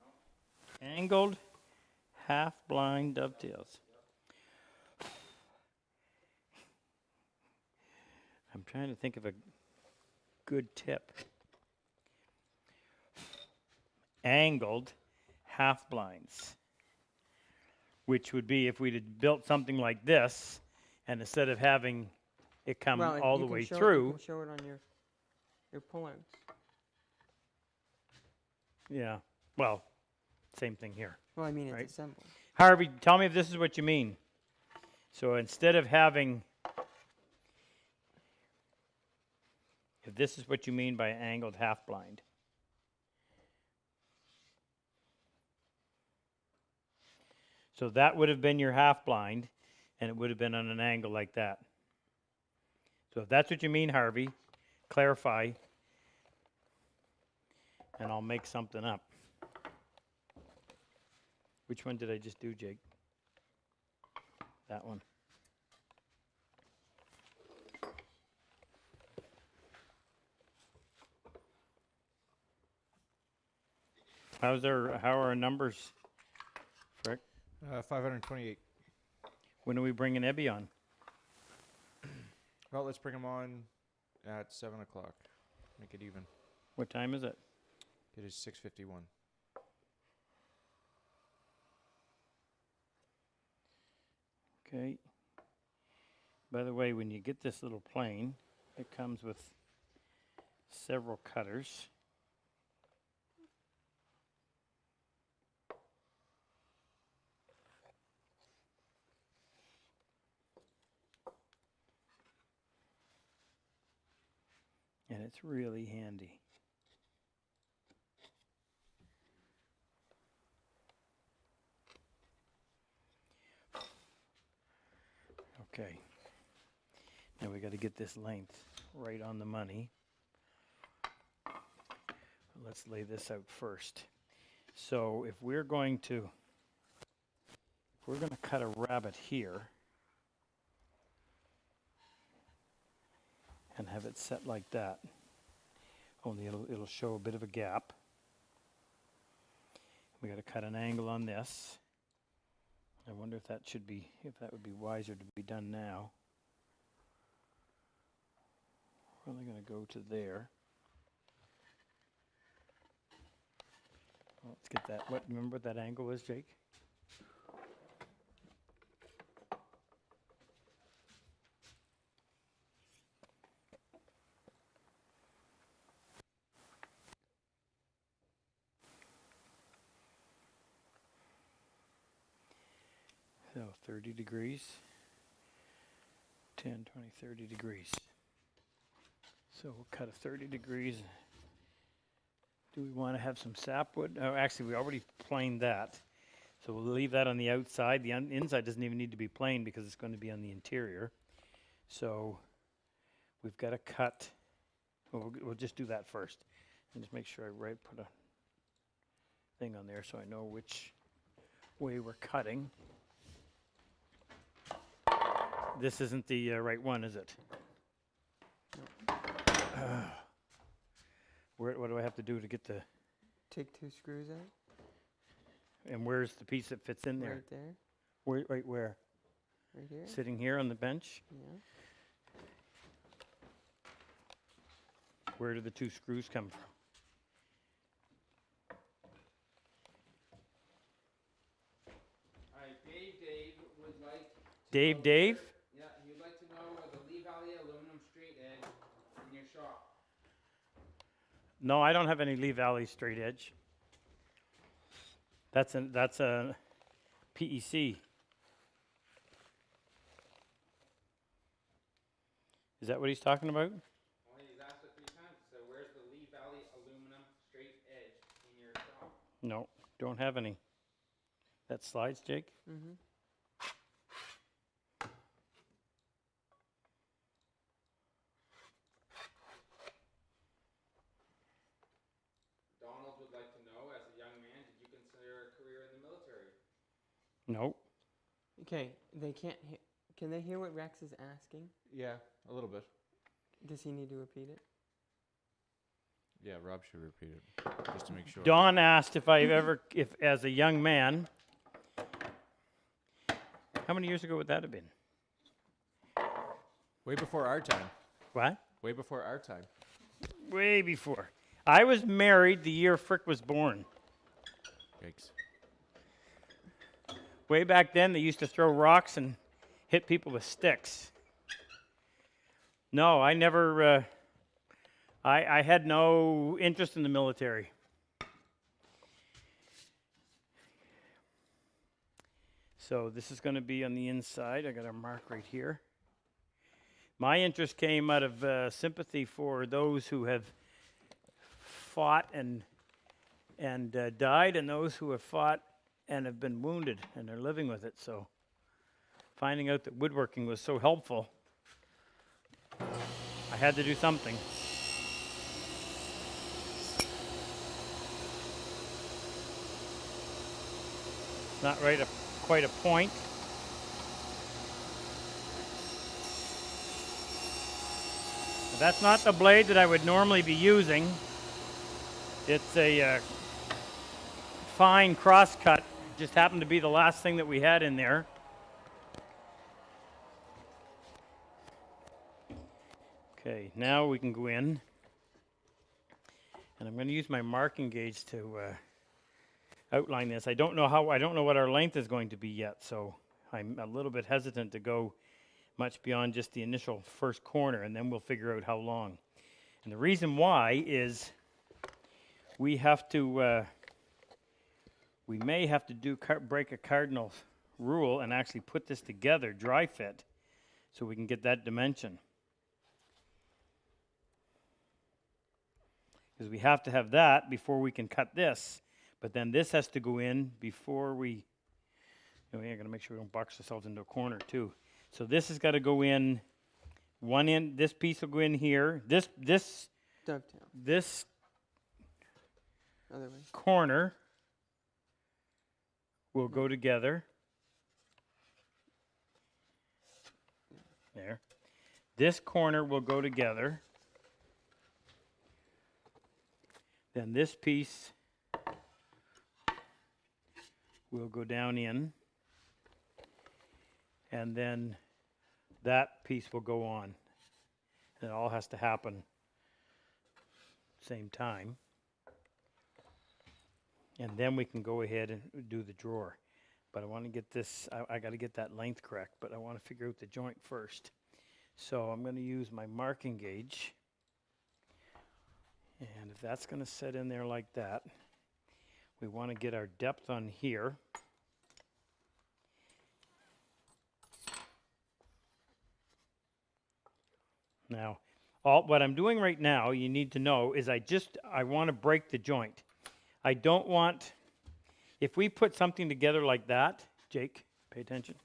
No. Angled, half-blind dovetails. I'm trying to think of a good tip. Angled half-blinds, which would be if we'd had built something like this, and instead of having it come Well, all you the can way show through. You can show it on your pullouts. Yeah, well, same thing here. Well, I mean, it's Right. assembled. Harvey, tell me if this is what you mean. So instead of having, if this is what you mean by angled half-blind. So that would have been your half-blind, and it would have been on an angle like that. So if that's what you mean, Harvey, clarify, and I'll make something up. Which one did I just do, Jake? That one. How are our numbers, Frick? 528. When are we bringing Ebby on? Well, let's bring him on at 7 o'clock. Make it even. What time is it? It is 6:51. Okay. By the way, when you get this little plane, it comes with several cutters. And it's really handy. Okay. Now we got to get this length right on the money. Let's lay this out first. So if we're going to we're going to cut a rabbet here and have it set like that. Only it'll show a bit of a gap. We got to cut an angle on this. I wonder if that would be wiser to be done now. We're only going to go to there. Well, let's get that. Remember what that angle was, Jake? So 30 degrees, 10, 20, 30 degrees. So we'll cut a 30 degrees. Do we want to have some sapwood? Oh, actually, we already planed that. So we'll leave that on the outside. The inside doesn't even need to be planed because it's going to be on the interior. So we've got to cut. Well, we'll just do that first. And just make sure I put a thing on there so I know which way we're cutting. This isn't the right one, is it? What do I have to do to get the... Take 2 screws out. And where's the piece that fits in there? Right there. Right where? Right here. Sitting here on the bench? Yeah. Where do the 2 screws come from? All right, Dave would like to Dave? Yeah, he'd like to know the Lee Valley aluminum straight edge in your shop. No, I don't have any Lee Valley straight edge. That's a PEC. Is that what he's talking about? Well, he's asked it 3 times. So where's the Lee Valley aluminum straight edge in your shop? No, don't have any. That slides, Jake? Mm-hmm. Donald would like to know, as a young man, did you consider a career in the military? No. Okay, they can't. Can they hear what Rex is asking? Yeah, a little bit. Does he need to repeat it? Yeah, Rob should repeat it just to make sure. Don asked if as a young man, how many years ago would that have been? Way before our time. What? Way before our time. Way before. I was married the year Frick was born. Yikes. Way back then, they used to throw rocks and hit people with sticks. No, I never, I had no interest in the military. So this is going to be on the inside. I got a mark right here. My interest came out of sympathy for those who have fought and died, and those who have fought and have been wounded and are living with it. So finding out that woodworking was so helpful, I had to do something. Not right quite a point. But that's not the blade that I would normally be using. It's a fine cross cut. Just happened to be the last thing that we had in there. Okay, now we can go in. And I'm going to use my marking gauge to outline this. I don't know what our length is going to be yet, so I'm a little bit hesitant to go much beyond just the initial first corner, and then we'll figure out how long. And the reason why is we may have to break a cardinal rule and actually put this together, dry fit, so we can get that dimension. Because we have to have that before we can cut this. But then this has to go in before we... we're going to make sure we don't box ourselves into a corner too. So this has got to go in one end. This piece will go in here. This Dovetail. This Other way. corner will go together. There. This corner will go together. Then this piece will go down in. And then that piece will go on. It all has to happen same time. And then we can go ahead and do the drawer. But I want to get this, I got to get that length correct, but I want to figure out the joint first. So I'm going to use my marking gauge. And if that's going to set in there like that, we want to get our depth on here. Now, what I'm doing right now, you need to know, is I want to break the joint. I don't want, if we put something together like that, Jake, pay attention.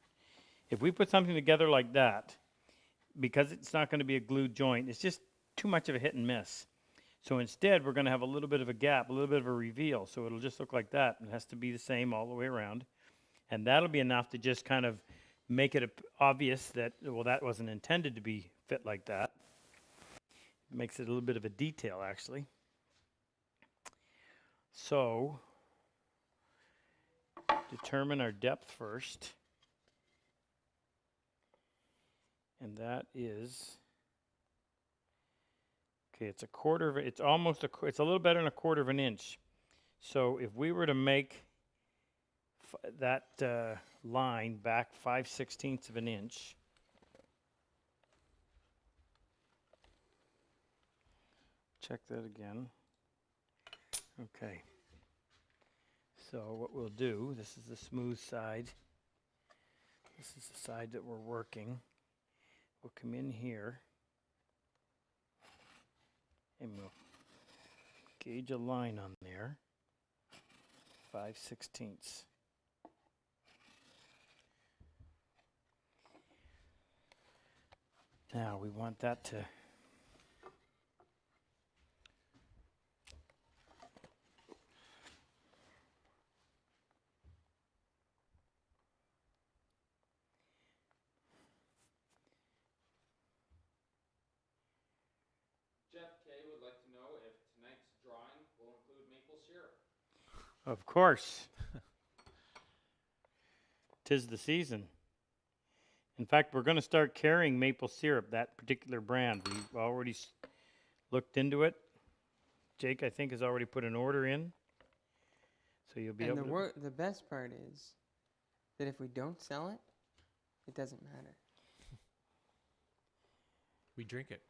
If we put something together like that, because it's not going to be a glued joint, it's just too much of a hit and miss. So instead, we're going to have a little bit of a gap, a little bit of a reveal. So it'll just look like that. It has to be the same all the way around. And that'll be enough to just kind of make it obvious that, well, that wasn't intended to be fit like that. It makes it a little bit of a detail, actually. So, determine our depth first. And that is, okay, it's it's a little better than a quarter of an inch. So if we were to make that line back 5/16 of an inch, check that again. Okay. So what we'll do, this is the smooth side. This is the side that we're working. We'll come in here and we'll gauge a line on there. 5/16. Now we want that to Of course. 'Tis the season. In fact, we're going to start carrying maple syrup, that particular brand. We've already looked into it. Jake, I think, has already put an order in. So you'll be able to... The best part is that if we don't sell it, it doesn't matter. We drink it.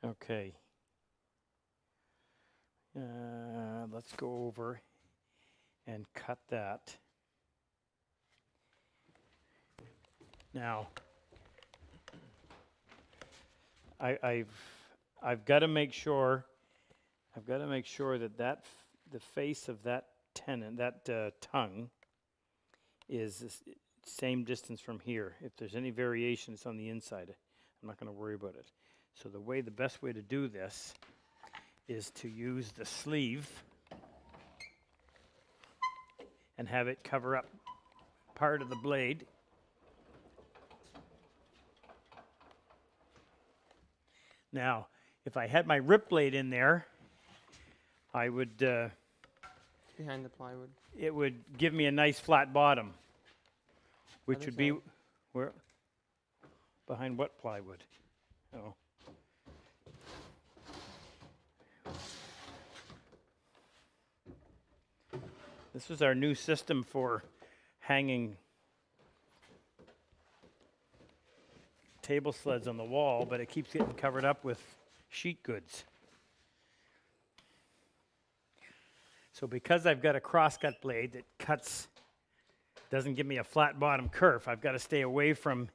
Okay. Let's go over and cut that. Now, I've got to make sure. I've got to make sure that the face of that tenon, that tongue, is the same distance from here. If there's any variation, it's on the inside. I'm not going to worry about it. So the best way to do this is to use the sleeve and have it cover up part of the blade. Now, if I had my rip blade in there, I would... Behind the plywood. It would give me a nice flat bottom, which Other would be... side. Where? Behind what plywood? Oh. This is our new system for hanging table sleds on the wall, but it keeps getting covered up with sheet goods. So because I've got a crosscut blade that doesn't give me a flat bottom kerf, I've got to stay away from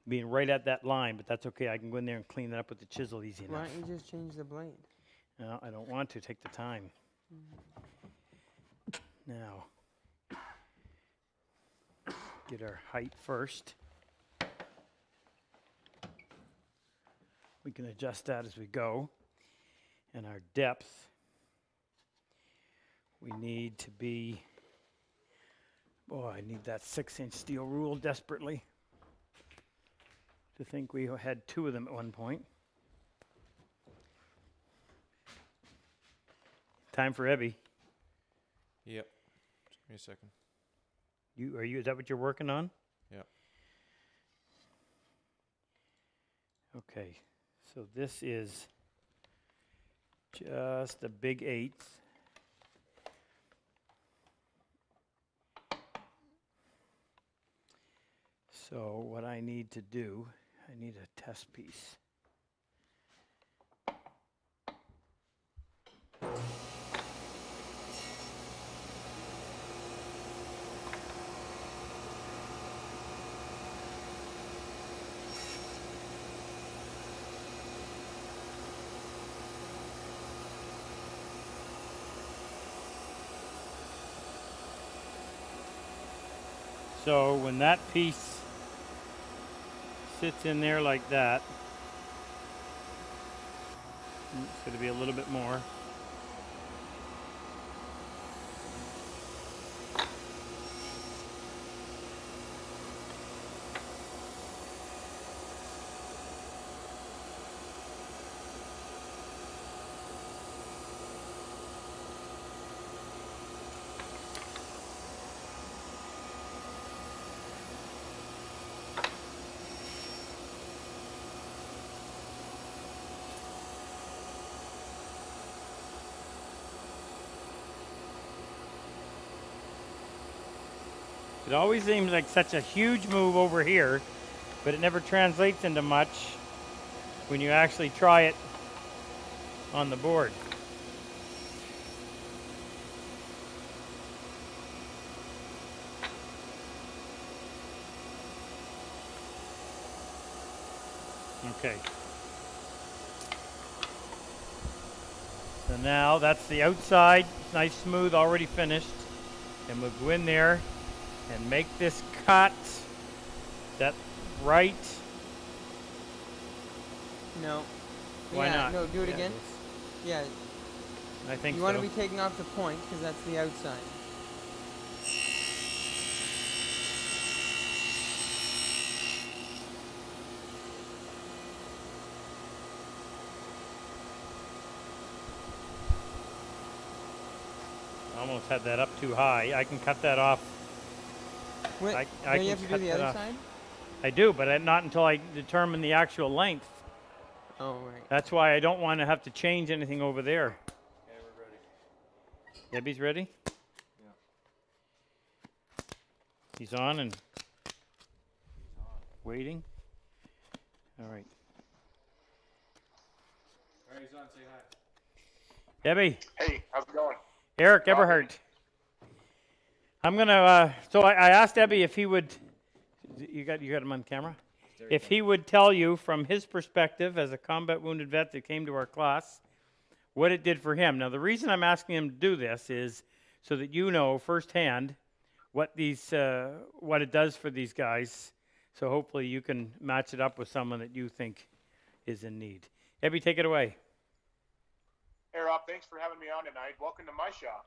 being right at that line, but that's okay. I can go in there and clean it up with the chisel easy enough. Why don't you just change the blade? No, I don't want to. Take the time. Now, get our height first. We can adjust that as we go. And our depth, we need to be, I need that 6-inch steel rule desperately. to think we had 2 of them at one point. Time for Ebby. Yep. Just give me a second. Is that what you're working on? Yep. Okay, so this is just a big 1/8. So what I need to do, I need a test piece. So when that piece sits in there like that, it's going to be a little bit more. It always seems like such a huge move over here, but it never translates into much when you actually try it on the board. Okay. So now that's the outside, nice smooth, already finished. And we'll go in there and make this cut. Is that right? No. Why Yeah, not? no, do it Yeah, again. Yeah, I think you so. want to be taking off the point because that's the outside. Almost had that up too high. I can cut that off. Wait, I don't you can have to do cut the that other off. side? I do, but not until I determine the actual length. Oh, right. That's why I don't want to have to change anything over there. Okay, we're ready. Debbie's ready? Yeah. He's on and waiting. All right. All right, he's on. Say hi. Debbie, Hey, how's it going? Eric Robert. Eberhardt. I'm gonna. So I asked Debbie if he would. You got him on camera. If he would tell you from his perspective as a combat wounded vet that came to our class, what it did for him. Now the reason I'm asking him to do this is so that you know firsthand what what it does for these guys. So hopefully you can match it up with someone that you think is in need. Debbie, take it away. Hey, Rob, thanks for having me on tonight. Welcome to my shop.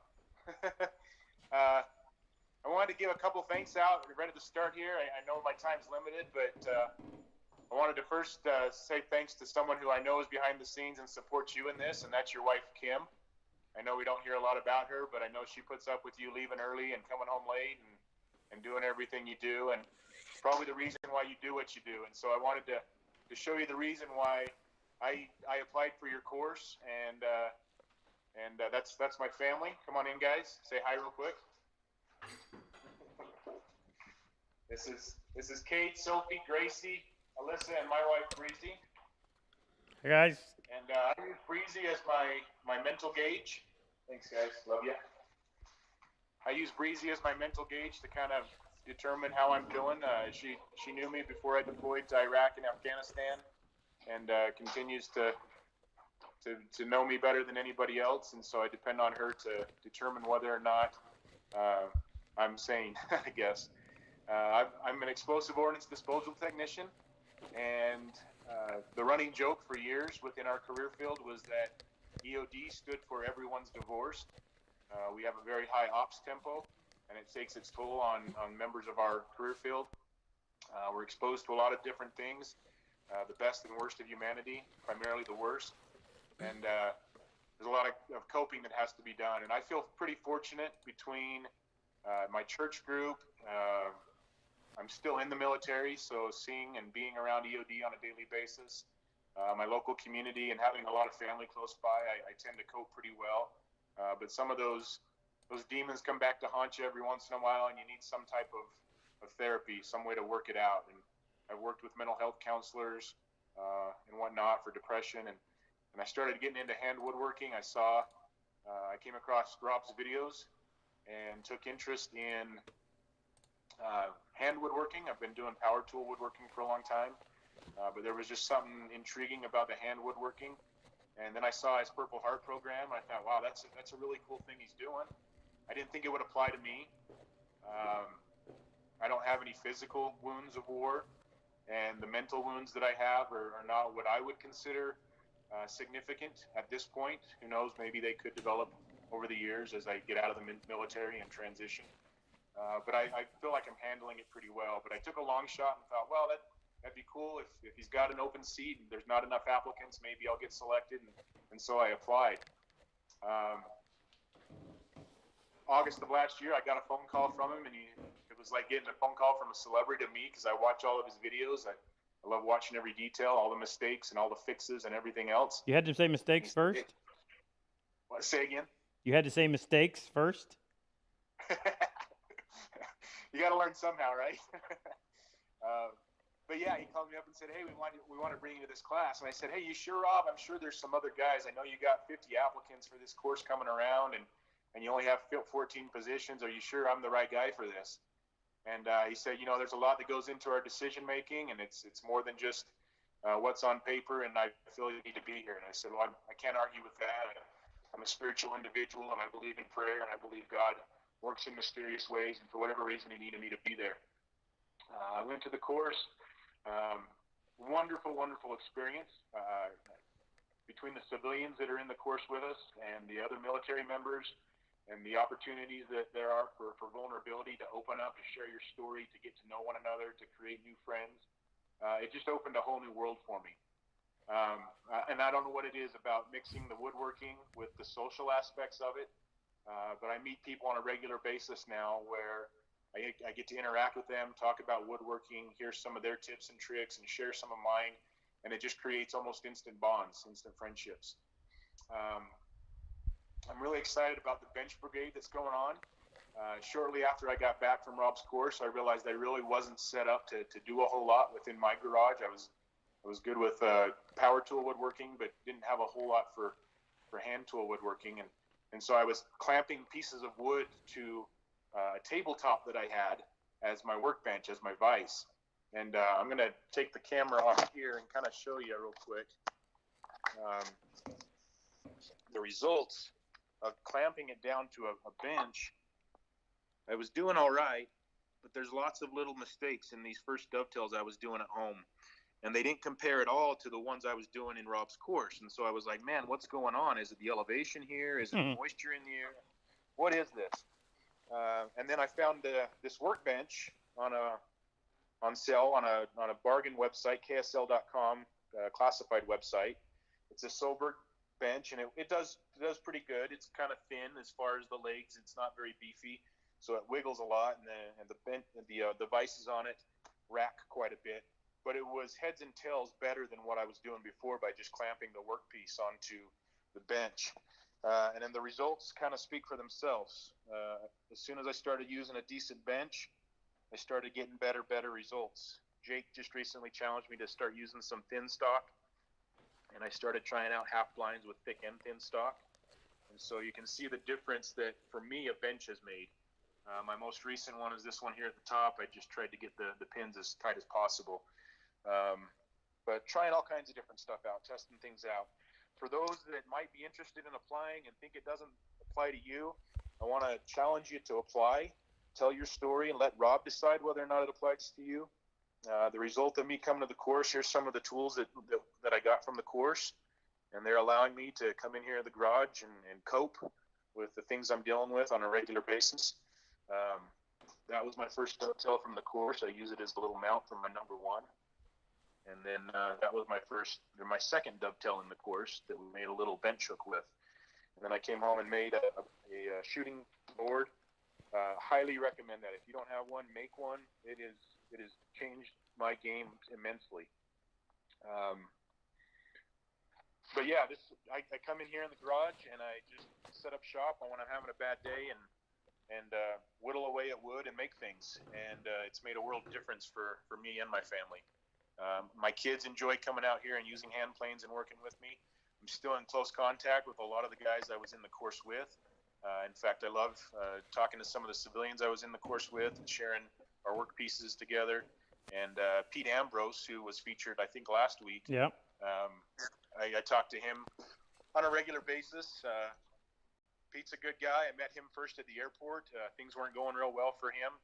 I wanted to give a couple thanks out right at the start here. I know my time's limited, but I wanted to first say thanks to someone who I know is behind the scenes and supports you in this, and that's your wife, Kim. I know we don't hear a lot about her, but I know she puts up with you leaving early and coming home late and doing everything you do, and it's probably the reason why you do what you do. And so I wanted to show you the reason why I applied for your course, and that's my family. Come on in, guys. Say hi real quick. This is Kate, Sophie, Gracie, Alyssa, and my wife Breezy. Hey guys. And I use Breezy as my mental gauge. Thanks, guys. Love you. I use Breezy as my mental gauge to kind of determine how I'm doing. She knew me before I deployed to Iraq and Afghanistan, and continues to know me better than anybody else. And so I depend on her to determine whether or not I'm sane, I guess. I'm an explosive ordnance disposal technician, and the running joke for years within our career field was that EOD stood for everyone's divorced. We have a very high ops tempo, and it takes its toll on members of our career field. We're exposed to a lot of different things, the best and worst of humanity, primarily the worst. And there's a lot of coping that has to be done. And I feel pretty fortunate between my church group. I'm still in the military, so seeing and being around EOD on a daily basis, my local community, and having a lot of family close by, I tend to cope pretty well. But some of those demons come back to haunt you every once in a while, and you need some type of therapy, some way to work it out. And I've worked with mental health counselors and whatnot for depression, and I started getting into hand woodworking. I came across Rob's videos and took interest in hand woodworking. I've been doing power tool woodworking for a long time, but there was just something intriguing about the hand woodworking. And then I saw his Purple Heart program, and I thought, wow, that's a really cool thing he's doing. I didn't think it would apply to me. I don't have any physical wounds of war, and the mental wounds that I have are not what I would consider significant at this point. Who knows, maybe they could develop over the years as I get out of the military and transition. But I feel like I'm handling it pretty well. But I took a long shot and thought, well, that'd be cool if he's got an open seat and there's not enough applicants, maybe I'll get selected. And so I applied. August of last year, I got a phone call from him, and it was like getting a phone call from a celebrity to me, because I watch all of his videos. I love watching every detail, all the mistakes and all the fixes and everything else. You had to say mistakes first? What, say again? You had to say mistakes first? You got to learn somehow, right? But yeah, he called me up and said, hey, we want to bring you to this class. And I said, hey, you sure, Rob? I'm sure there's some other guys. I know you got 50 applicants for this course coming around, and you only have 14 positions. Are you sure I'm the right guy for this? And he said, there's a lot that goes into our decision making, and it's more than just what's on paper, and I feel you need to be here. And I said, well, I can't argue with that. I'm a spiritual individual, and I believe in prayer, and I believe God works in mysterious ways, and for whatever reason he needed me to be there. I went to the course. Wonderful, wonderful experience. Between the civilians that are in the course with us and the other military members, and the opportunities that there are for vulnerability, to open up, to share your story, to get to know one another, to create new friends, it just opened a whole new world for me. And I don't know what it is about mixing the woodworking with the social aspects of it, but I meet people on a regular basis now where I get to interact with them, talk about woodworking, hear some of their tips and tricks, and share some of mine, and it just creates almost instant bonds, instant friendships. I'm really excited about the Bench Brigade that's going on. Shortly after I got back from Rob's course, I realized I really wasn't set up to do a whole lot within my garage. I was good with power tool woodworking, but didn't have a whole lot for hand tool woodworking. And so I was clamping pieces of wood to a tabletop that I had as my workbench, as my vise. And I'm going to take the camera off here and kind of show you real quick the results of clamping it down to a bench. I was doing all right, but there's lots of little mistakes in these first dovetails I was doing at home, and they didn't compare at all to the ones I was doing in Rob's course. And so I was like, man, what's going on? Is it the elevation here? Is it the moisture in the air? What is this? And then I found this workbench on sale on a bargain website, KSL.com, classified website. It's a Solberg bench, and it does pretty good. It's kind of thin as far as the legs. It's not very beefy, so it wiggles a lot, and the vices on it rack quite a bit. But it was heads and tails better than what I was doing before by just clamping the workpiece onto the bench. And then the results kind of speak for themselves. As soon as I started using a decent bench, I started getting better results. Jake just recently challenged me to start using some thin stock, and I started trying out half blinds with thick and thin stock. And so you can see the difference that, for me, a bench has made. My most recent one is this one here at the top. I just tried to get the pins as tight as possible. But trying all kinds of different stuff out, testing things out. For those that might be interested in applying and think it doesn't apply to you, I want to challenge you to apply, tell your story, and let Rob decide whether or not it applies to you. The result of me coming to the course, here's some of the tools that I got from the course, and they're allowing me to come in here in the garage and cope with the things I'm dealing with on a regular basis. That was my first dovetail from the course. I use it as a little mount for my number one. And then that was my second dovetail in the course that we made a little bench hook with. And then I came home and made a shooting board. Highly recommend that. If you don't have one, make one. It has changed my game immensely. But yeah, I come in here in the garage and I just set up shop when I'm having a bad day and whittle away at wood and make things. And it's made a world of difference for me and my family. My kids enjoy coming out here and using hand planes and working with me. I'm still in close contact with a lot of the guys I was in the course with. In fact, I love talking to some of the civilians I was in the course with and sharing our work pieces together. And Pete Ambrose, who was featured, I think, last week. Yeah. I talk to him on a regular basis. Pete's a good guy. I met him first at the airport. Things weren't going real well for him.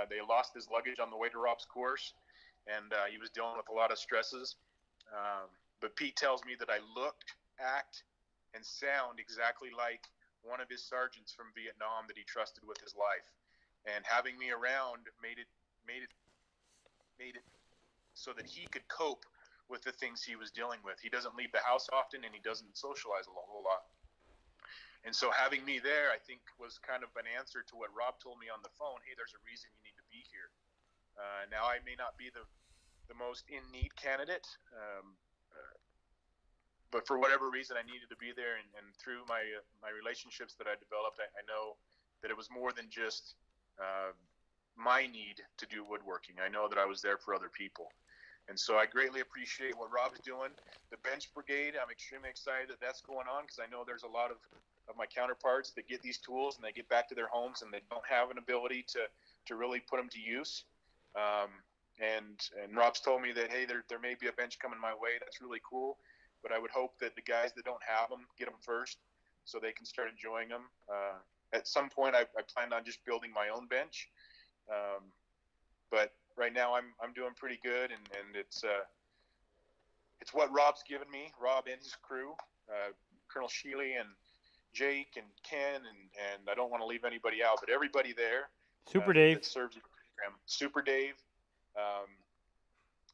They lost his luggage on the way to Rob's course, and he was dealing with a lot of stresses. But Pete tells me that I look, act, and sound exactly like one of his sergeants from Vietnam that he trusted with his life. And having me around made it so that he could cope with the things he was dealing with. He doesn't leave the house often, and he doesn't socialize a whole lot. And so having me there, I think, was kind of an answer to what Rob told me on the phone. Hey, there's a reason you need to be here. Now, I may not be the most in-need candidate, but for whatever reason, I needed to be there. And through my relationships that I developed, I know that it was more than just my need to do woodworking. I know that I was there for other people. And so I greatly appreciate what Rob's doing. The Bench Brigade, I'm extremely excited that that's going on, because I know there's a lot of my counterparts that get these tools and they get back to their homes and they don't have an ability to really put them to use. And Rob's told me that, hey, there may be a bench coming my way. That's really cool. But I would hope that the guys that don't have them get them first so they can start enjoying them. At some point, I plan on just building my own bench. But right now I'm doing pretty good, and it's what Rob's given me, Rob and his crew, Colonel Sheely and Jake and Ken, and I don't want to leave anybody out, but everybody there. Super Dave. That serves the program. Super Dave.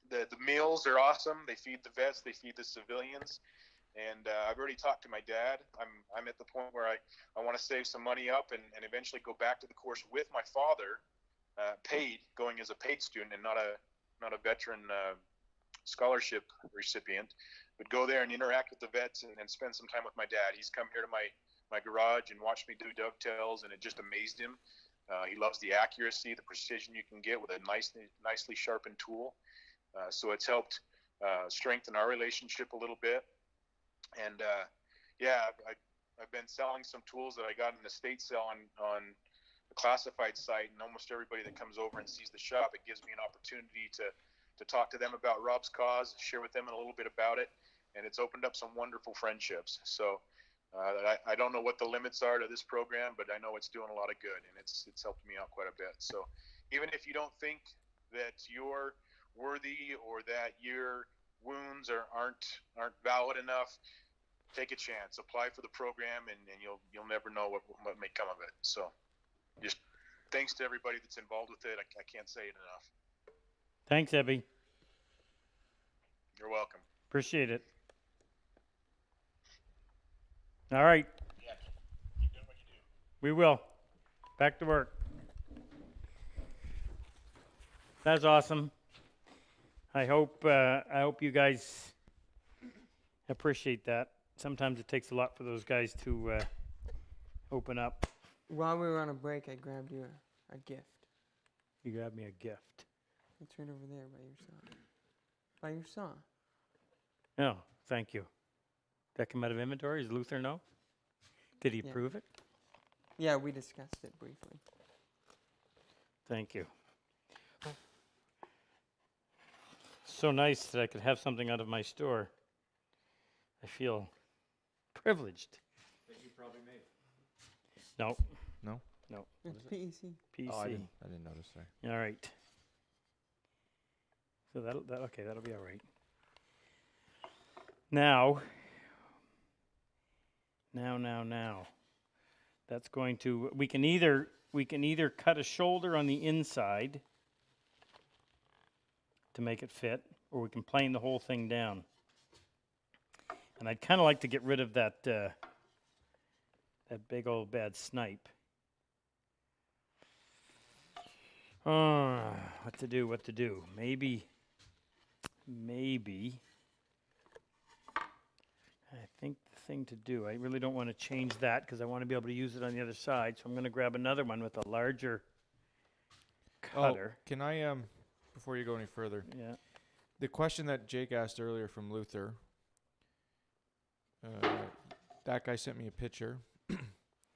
The meals are awesome. They feed the vets. They feed the civilians. And I've already talked to my dad. I'm at the point where I want to save some money up and eventually go back to the course with my father, going as a paid student and not a veteran scholarship recipient, but go there and interact with the vets and spend some time with my dad. He's come here to my garage and watched me do dovetails, and it just amazed him. He loves the accuracy, the precision you can get with a nicely sharpened tool. So it's helped strengthen our relationship a little bit. And I've been selling some tools that I got in the estate sale on the classified site, and almost everybody that comes over and sees the shop, it gives me an opportunity to talk to them about Rob's cause, share with them a little bit about it, and it's opened up some wonderful friendships. So I don't know what the limits are to this program, but I know it's doing a lot of good, and it's helped me out quite a bit. So even if you don't think that you're worthy or that your wounds aren't valid enough, take a chance, apply for the program, and you'll never know what may come of it. So just thanks to everybody that's involved with it. I can't say it enough. Thanks, Ebby. You're welcome. Appreciate it. All right. Yeah, keep doing what you do. We will. Back to work. That's awesome. I hope you guys appreciate that. Sometimes it takes a lot for those guys to open up. While we were on a break, I grabbed you a gift. You grabbed me a gift. It's right over there by your saw. Oh, thank you. That come out of inventory? Does Luther know? Did he approve it? Yeah, we discussed it briefly. Thank you. So nice that I could have something out of my store. I feel privileged. That you probably made. No. No? No. It's PEC. PC. Oh, I didn't notice. Sorry. All right. So that'll be all right. Now. That's going to, we can either cut a shoulder on the inside to make it fit, or we can plane the whole thing down. And I'd kind of like to get rid of that that big old bad snipe. What to do? What to do? Maybe. I think the thing to do. I really don't want to change that because I want to be able to use it on the other side. So I'm going to grab another one with a larger cutter. Oh, can I before you go any further? Yeah. The question that Jake asked earlier from Luther. That guy sent me a picture.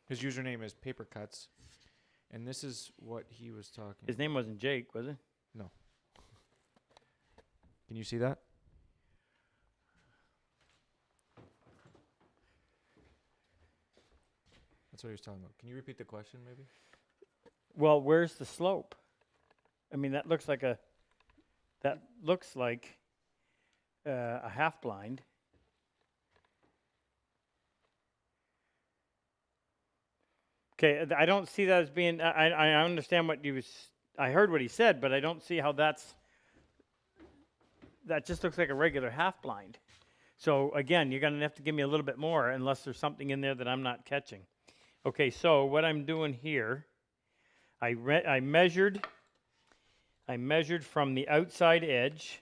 His username is Paper Cuts, and this is what he was talking. His name wasn't Jake, was it? No. Can you see that? That's what he was talking about. Can you repeat the question, maybe? Well, where's the slope? I mean, that looks like a half blind. Okay, I don't see that as being. I understand what you was. I heard what he said, but I don't see how that's. That just looks like a regular half blind. So again, you're gonna have to give me a little bit more, unless there's something in there that I'm not catching. Okay, so what I'm doing here, I measured from the outside edge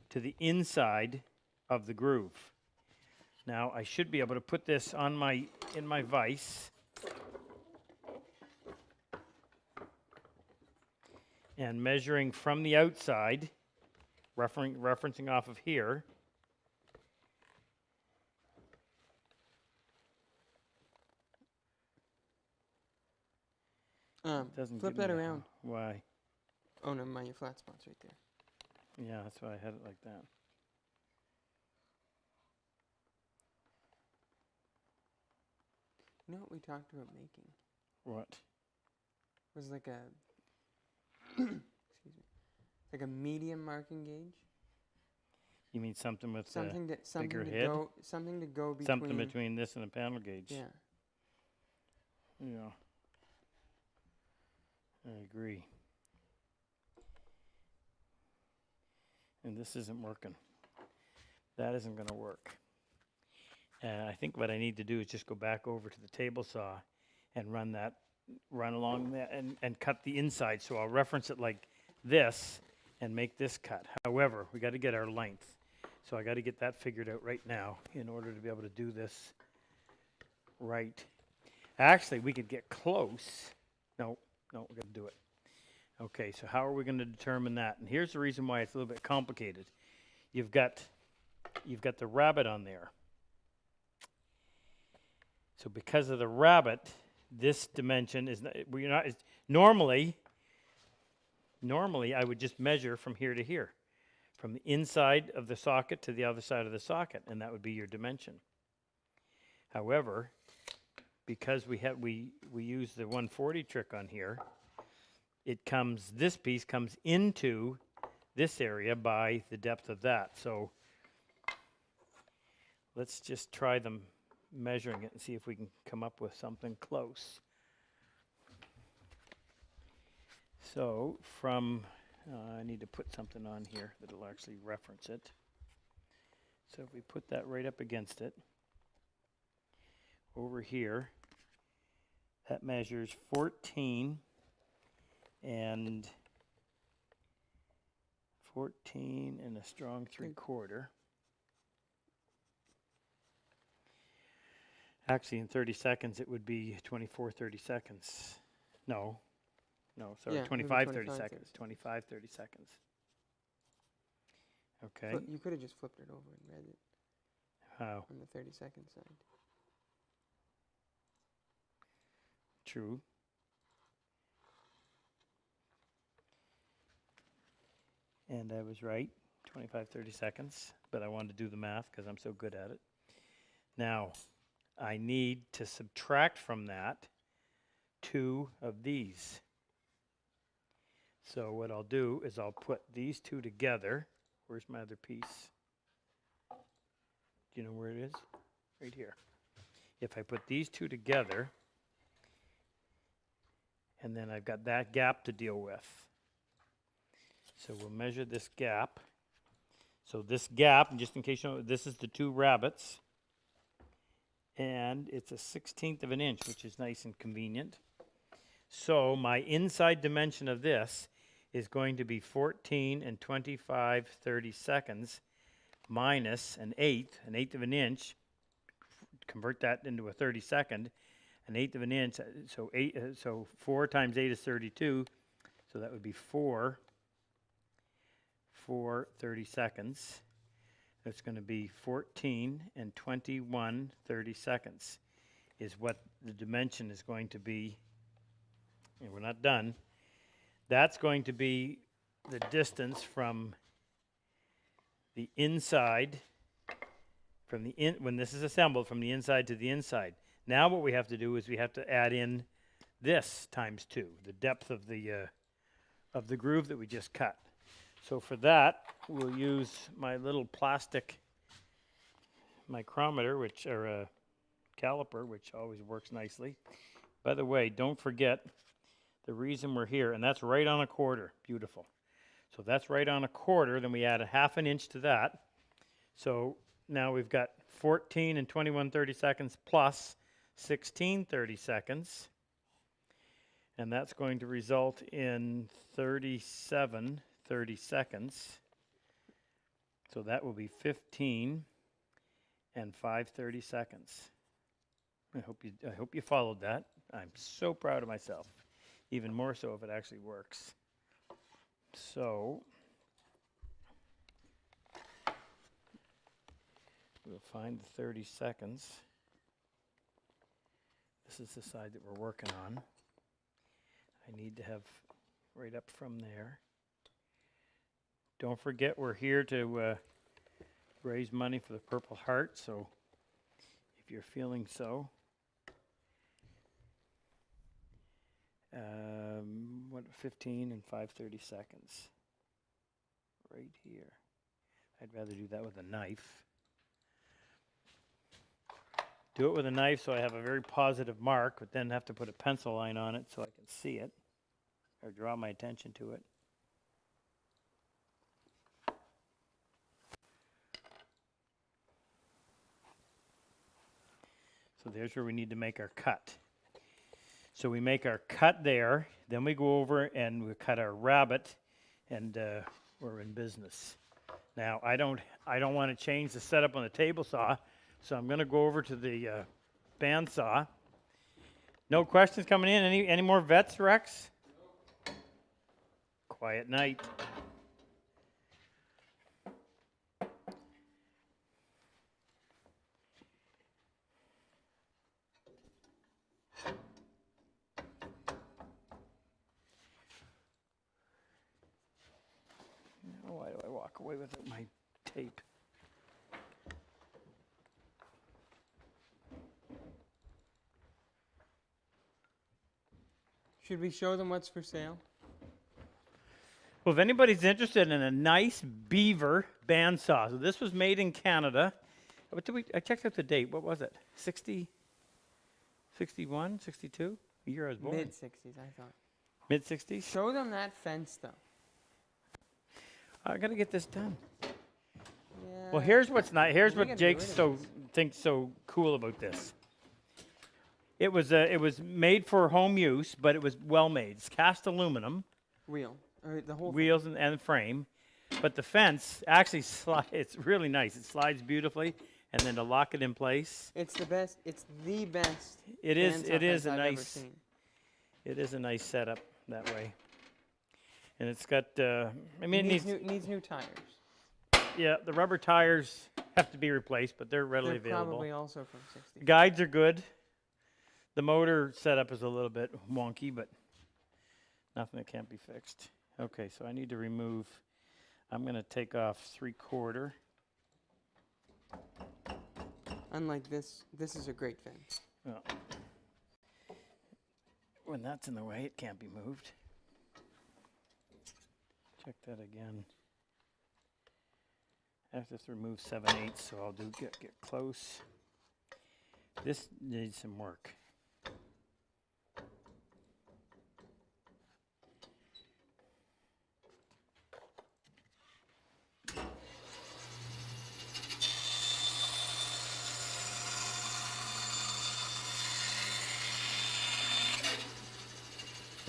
to the inside of the groove. Now I should be able to put this on in my vise. And measuring from the outside, referencing off of here. Doesn't Flip give me that a- around. Why? Oh, never mind. Your flat spot's right there. Yeah, that's why I had it like that. You know what we talked about making? What? Was like a excuse me, like a medium marking gauge. You mean something with Something to bigger head? something to go between. Something between this and a panel gauge. Yeah. Yeah. I agree. And this isn't working. That isn't going to work. I think what I need to do is just go back over to the table saw and run along that and cut the inside. So I'll reference it like this and make this cut. However, we got to get our length. So I got to get that figured out right now in order to be able to do this right. Actually, we could get close. No, we're going to do it. Okay, so how are we going to determine that? And here's the reason why it's a little bit complicated. You've got the rabbet on there. So because of the rabbet, this dimension is normally I would just measure from here to here, from the inside of the socket to the other side of the socket, and that would be your dimension. However, because we use the 140 trick on here, this piece comes into this area by the depth of that. So let's just try them measuring it and see if we can come up with something close. So from, I need to put something on here that'll actually reference it. So if we put that right up against it, over here, that measures 14 and a strong 3/4. Actually, in 30 seconds, it would be 24, 30 seconds. No, sorry, Yeah, maybe 25, 30 25, seconds. 25, 30 seconds. Okay. You could have just flipped it over and read it How? on the 30-second side. True. And I was right, 25, 30 seconds, but I wanted to do the math because I'm so good at it. Now, I need to subtract from that 2 of these. So what I'll do is I'll put these 2 together. Where's my other piece? Do you know where it is? Right here. If I put these 2 together, and then I've got that gap to deal with. So we'll measure this gap, So this gap, and just in case you know, this is the two rabbets. And it's a 1/16 of an inch, which is nice and convenient. So my inside dimension of this is going to be 14 and 25/32 minus an eighth of an inch. Convert that into a 32nd, an eighth of an inch. So 4 times 8 is 32. So that would be 4 32nds. It's going to be 14 and 21/32 is what the dimension is going to be. And we're not done. That's going to be the distance from the inside, when this is assembled, from the inside to the inside. Now what we have to do is we have to add in this times 2, the depth of the groove that we just cut. So for that, we'll use my little plastic micrometer, or a caliper, which always works nicely. By the way, don't forget the reason we're here, and that's right on a quarter. Beautiful. So that's right on a quarter, then we add a 1/2 inch to that. So now we've got 14 and 21/32 plus 16/32, and that's going to result in 37/32. So that will be 15 and 5/32. I hope you followed that. I'm so proud of myself. Even more so if it actually works. So we'll find the 32nds. This is the side that we're working on. I need to have right up from there. Don't forget, we're here to raise money for the Purple Heart, so if you're feeling so. 15 and 5/32 right here. I'd rather do that with a knife. Do it with a knife so I have a very positive mark, but then have to put a pencil line on it so I can see it or draw my attention to it. So there's where we need to make our cut. So we make our cut there, then we go over and we cut our rabbet, and we're in business. Now I don't want to change the setup on the table saw, so I'm going to go over to the bandsaw. No questions coming in? Any more vets, Rex? Quiet night. Why do I walk away with my tape? Should we show them what's for sale? Well, if anybody's interested in a nice beaver bandsaw, so this was made in Canada. What did I checked out the date. What was it? 60, 61, 62? The year I was born. Mid-60s, I thought. Mid-60s? Show them that fence, though. I got to get this done. Yeah. Well, here's what's not. Here's We what gotta Jake get rid of thinks so cool about this. It was made for home use, but it was well made. It's cast aluminum, Wheel. Or the whole wheels and frame, but the fence actually slides. It's really nice. It slides beautifully, and then to lock it in place. It's the best. It's the best. It is. bandsaw It is fence a I've ever nice. seen. It is a nice setup that way, and it's got. I mean, it needs needs. new tires. Yeah, the rubber tires have to be replaced, but they're readily They're available. probably also from 60. Guides are good. The motor setup is a little bit wonky, but nothing that can't be fixed. Okay, so I need to remove. I'm going to take off 3/4. Unlike this is a great fence. Well, when that's in the way, it can't be moved. Check that again. I have to remove 7/8, so I'll get close. This needs some work.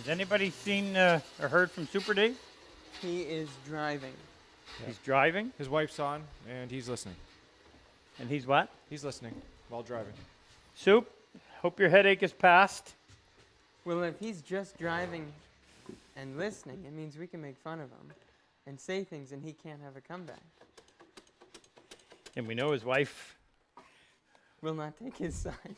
Has anybody seen or heard from Super Dave? He is driving. Yeah. He's driving, His wife's on, and he's listening. and he's what? He's listening while driving. Soup, hope your headache is past. Well, if he's just driving and listening, it means we can make fun of him and say things and he can't have a comeback. And we know his wife. Will not take his side.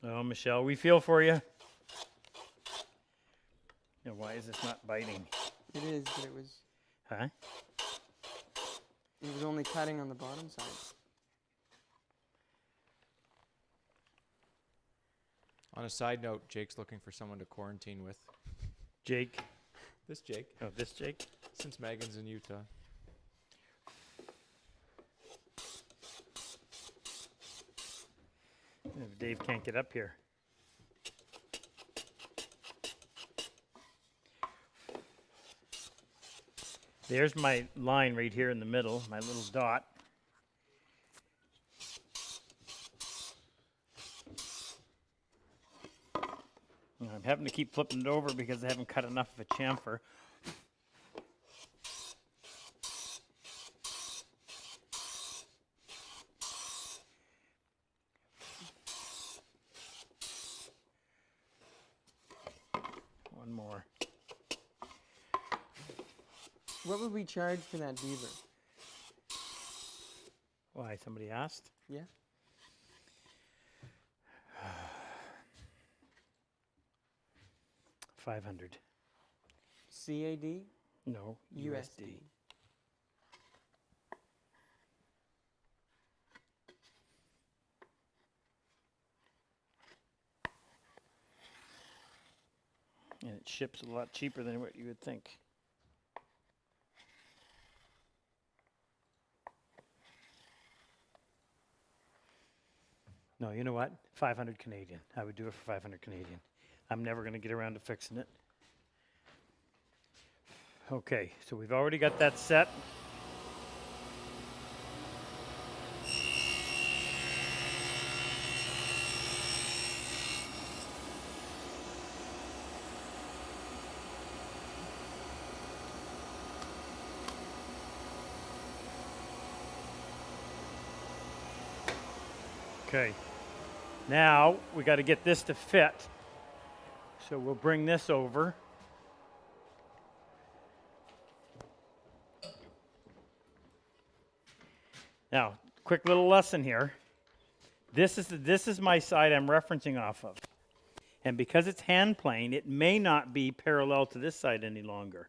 Oh, Michelle, we feel for you. Now, why is this not biting? It is, but Huh? it was only cutting on the bottom side. On a side note, Jake's looking for someone to quarantine with. Jake. This Jake, Oh, this Jake? since Megan's in Utah. If Dave can't get up here. There's my line right here in the middle, my little dot. And I'm having to keep flipping it over because I haven't cut enough of a chamfer. One more. What would we charge for that beaver? Why, somebody asked? Yeah? $500. CAD? No, USD. And it ships a lot cheaper than what you would think. No, you know what? 500 Canadian. I would do it for 500 Canadian. I'm never going to get around to fixing it. Okay, so we've already got that set. Okay, now we got to get this to fit. So we'll bring this over. Now, quick little lesson here. This is my side I'm referencing off of. And because it's hand plane, it may not be parallel to this side any longer.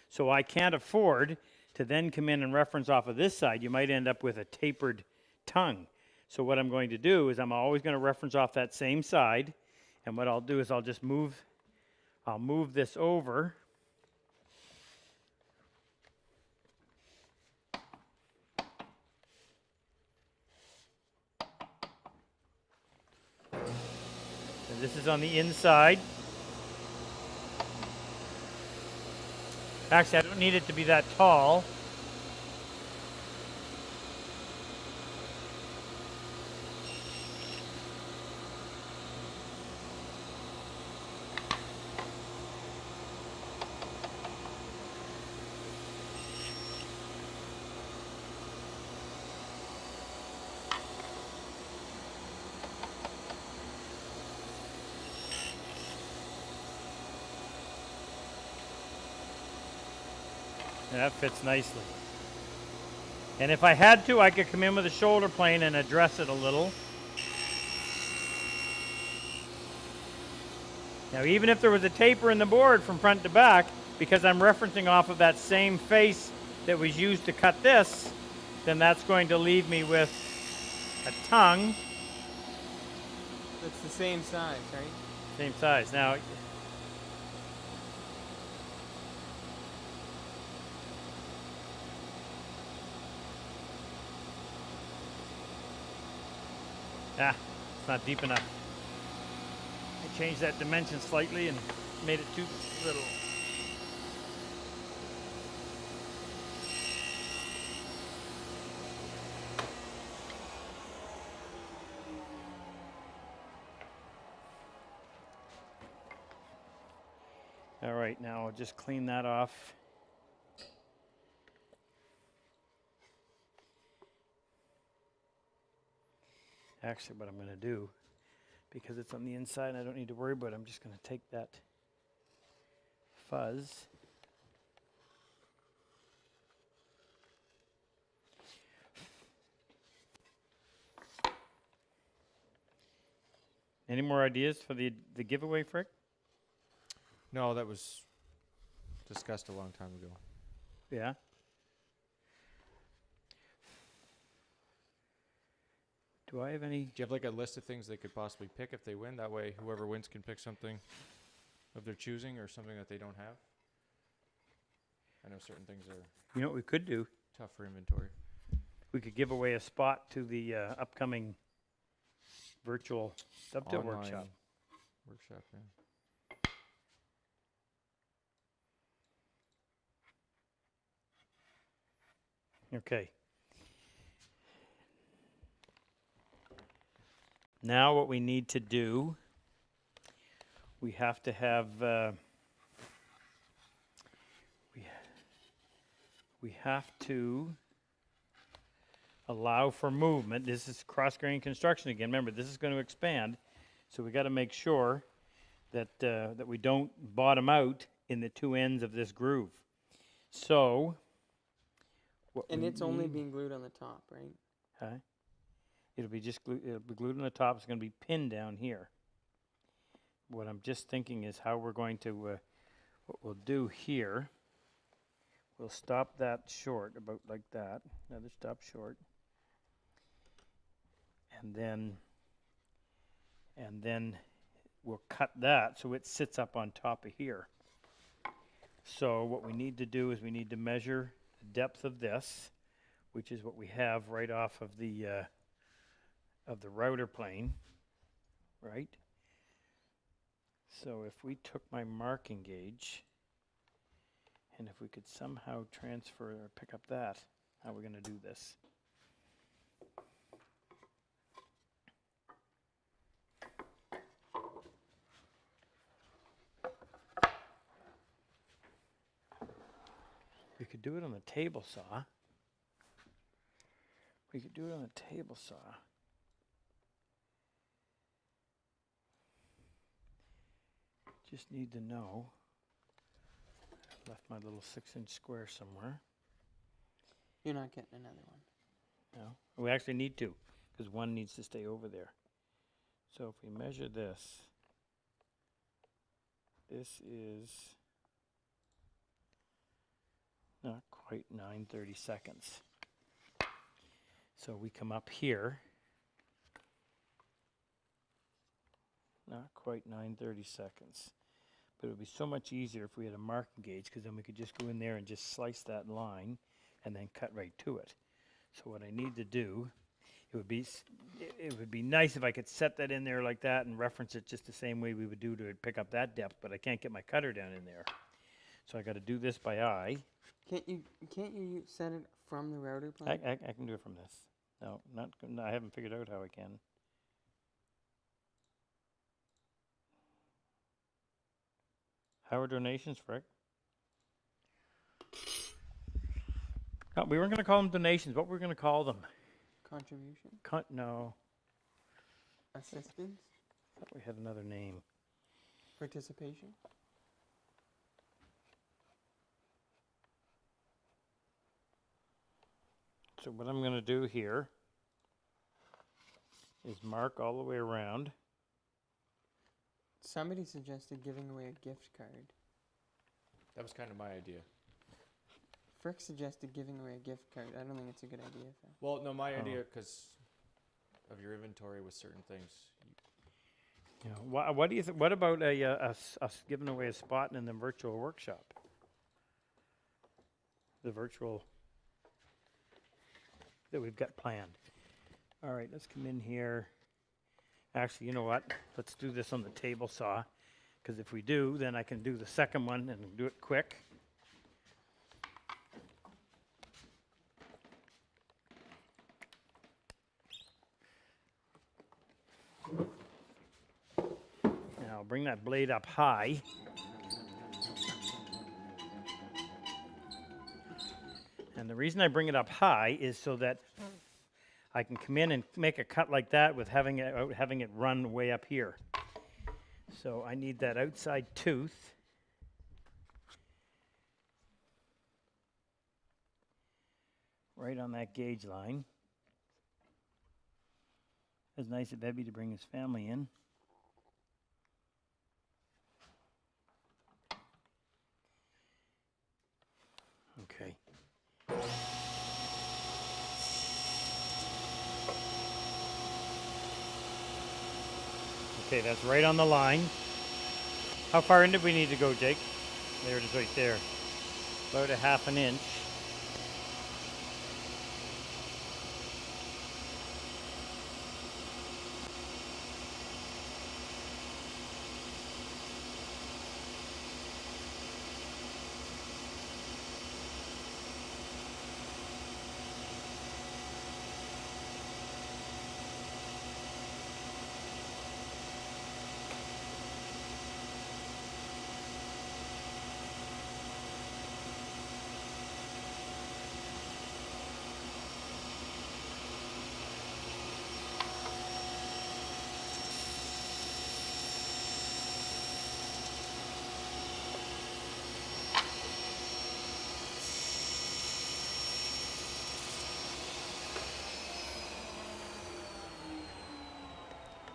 So I can't afford to then come in and reference off of this side. You might end up with a tapered tongue. So what I'm going to do is I'm always going to reference off that same side. And what I'll do is I'll just move this over. And this is on the inside. Actually, I don't need it to be that tall. Yeah, that fits nicely. And if I had to, I could come in with a shoulder plane and address it a little. Now, even if there was a taper in the board from front to back, because I'm referencing off of that same face that was used to cut this, then that's going to leave me with a tongue. That's the same size, right? Same size. Now, it's not deep enough. I changed that dimension slightly and made it too little. All right, now I'll just clean that off. Actually, what I'm going to do, because it's on the inside, I don't need to worry about it, I'm just going to take that fuzz. Any more ideas for the giveaway, Frick? No, that was discussed a long time ago. Yeah. Do I have any? Do you have like a list of things they could possibly pick if they win? That way, whoever wins can pick something of their choosing or something that they don't have. I know certain things are You know what we could do? tough for inventory. We could give away a spot to the upcoming virtual dovetail Online workshop. Workshop, yeah. Okay. Now what we need to do, we have to have, we have to allow for movement. This is cross-grain construction again. Remember, this is going to expand, so we got to make sure that that we don't bottom out in the two ends of this groove. So, what And we it's only need- being glued on the top, right? Okay. It'll be just it'll be glued on the top. It's going to be pinned down here. What I'm just thinking is how we're going to, what we'll do here, we'll stop that short, about like that. Another stop short. And then we'll cut that so it sits up on top of here. So what we need to do is we need to measure the depth of this, which is what we have right off of the router plane, right? So if we took my marking gauge, and if we could somehow transfer or pick up that, how are we going to do this? We could do it on the table saw. We could do it on a table saw. Just need to know. I left my little 6-inch square somewhere. You're not getting another one. No, we actually need to, because one needs to stay over there. So if we measure this, this is not quite 9/32. So we come up here, not quite 9/32. But it would be so much easier if we had a marking gauge, because then we could just go in there and just slice that line and then cut right to it. So what I need to do, it would be nice if I could set that in there like that and reference it just the same way we would do to pick up that depth, but I can't get my cutter down in there. So I got to do this by eye. Can't you set it from the router plane? I can do it from this. No, I haven't figured out how I can. How are donations, Frick? No, we weren't going to call them donations. What were we going to call them? Contribution? No, Assistance? I thought we had another name. Participation? So what I'm going to do here is mark all the way around. Somebody suggested giving away a gift card. That was kind of my idea. Frick suggested giving away a gift card. I don't think it's a good idea. Well, no, my Oh. idea, because of your inventory with certain things. You know, what do you what about us giving away a spot in the virtual workshop? The virtual that we've got planned. All right, let's come in here. Actually, you know what? Let's do this on the table saw, because if we do, then I can do the second one and do it quick. Now bring that blade up high. And the reason I bring it up high is so that I can come in and make a cut like that with having it run way up here. So I need that outside tooth. Right on that gauge line. It's nice of Bebby to bring his family in. Okay. Okay, that's right on the line. How far in do we need to go, Jake? There it is right there. About a half an inch.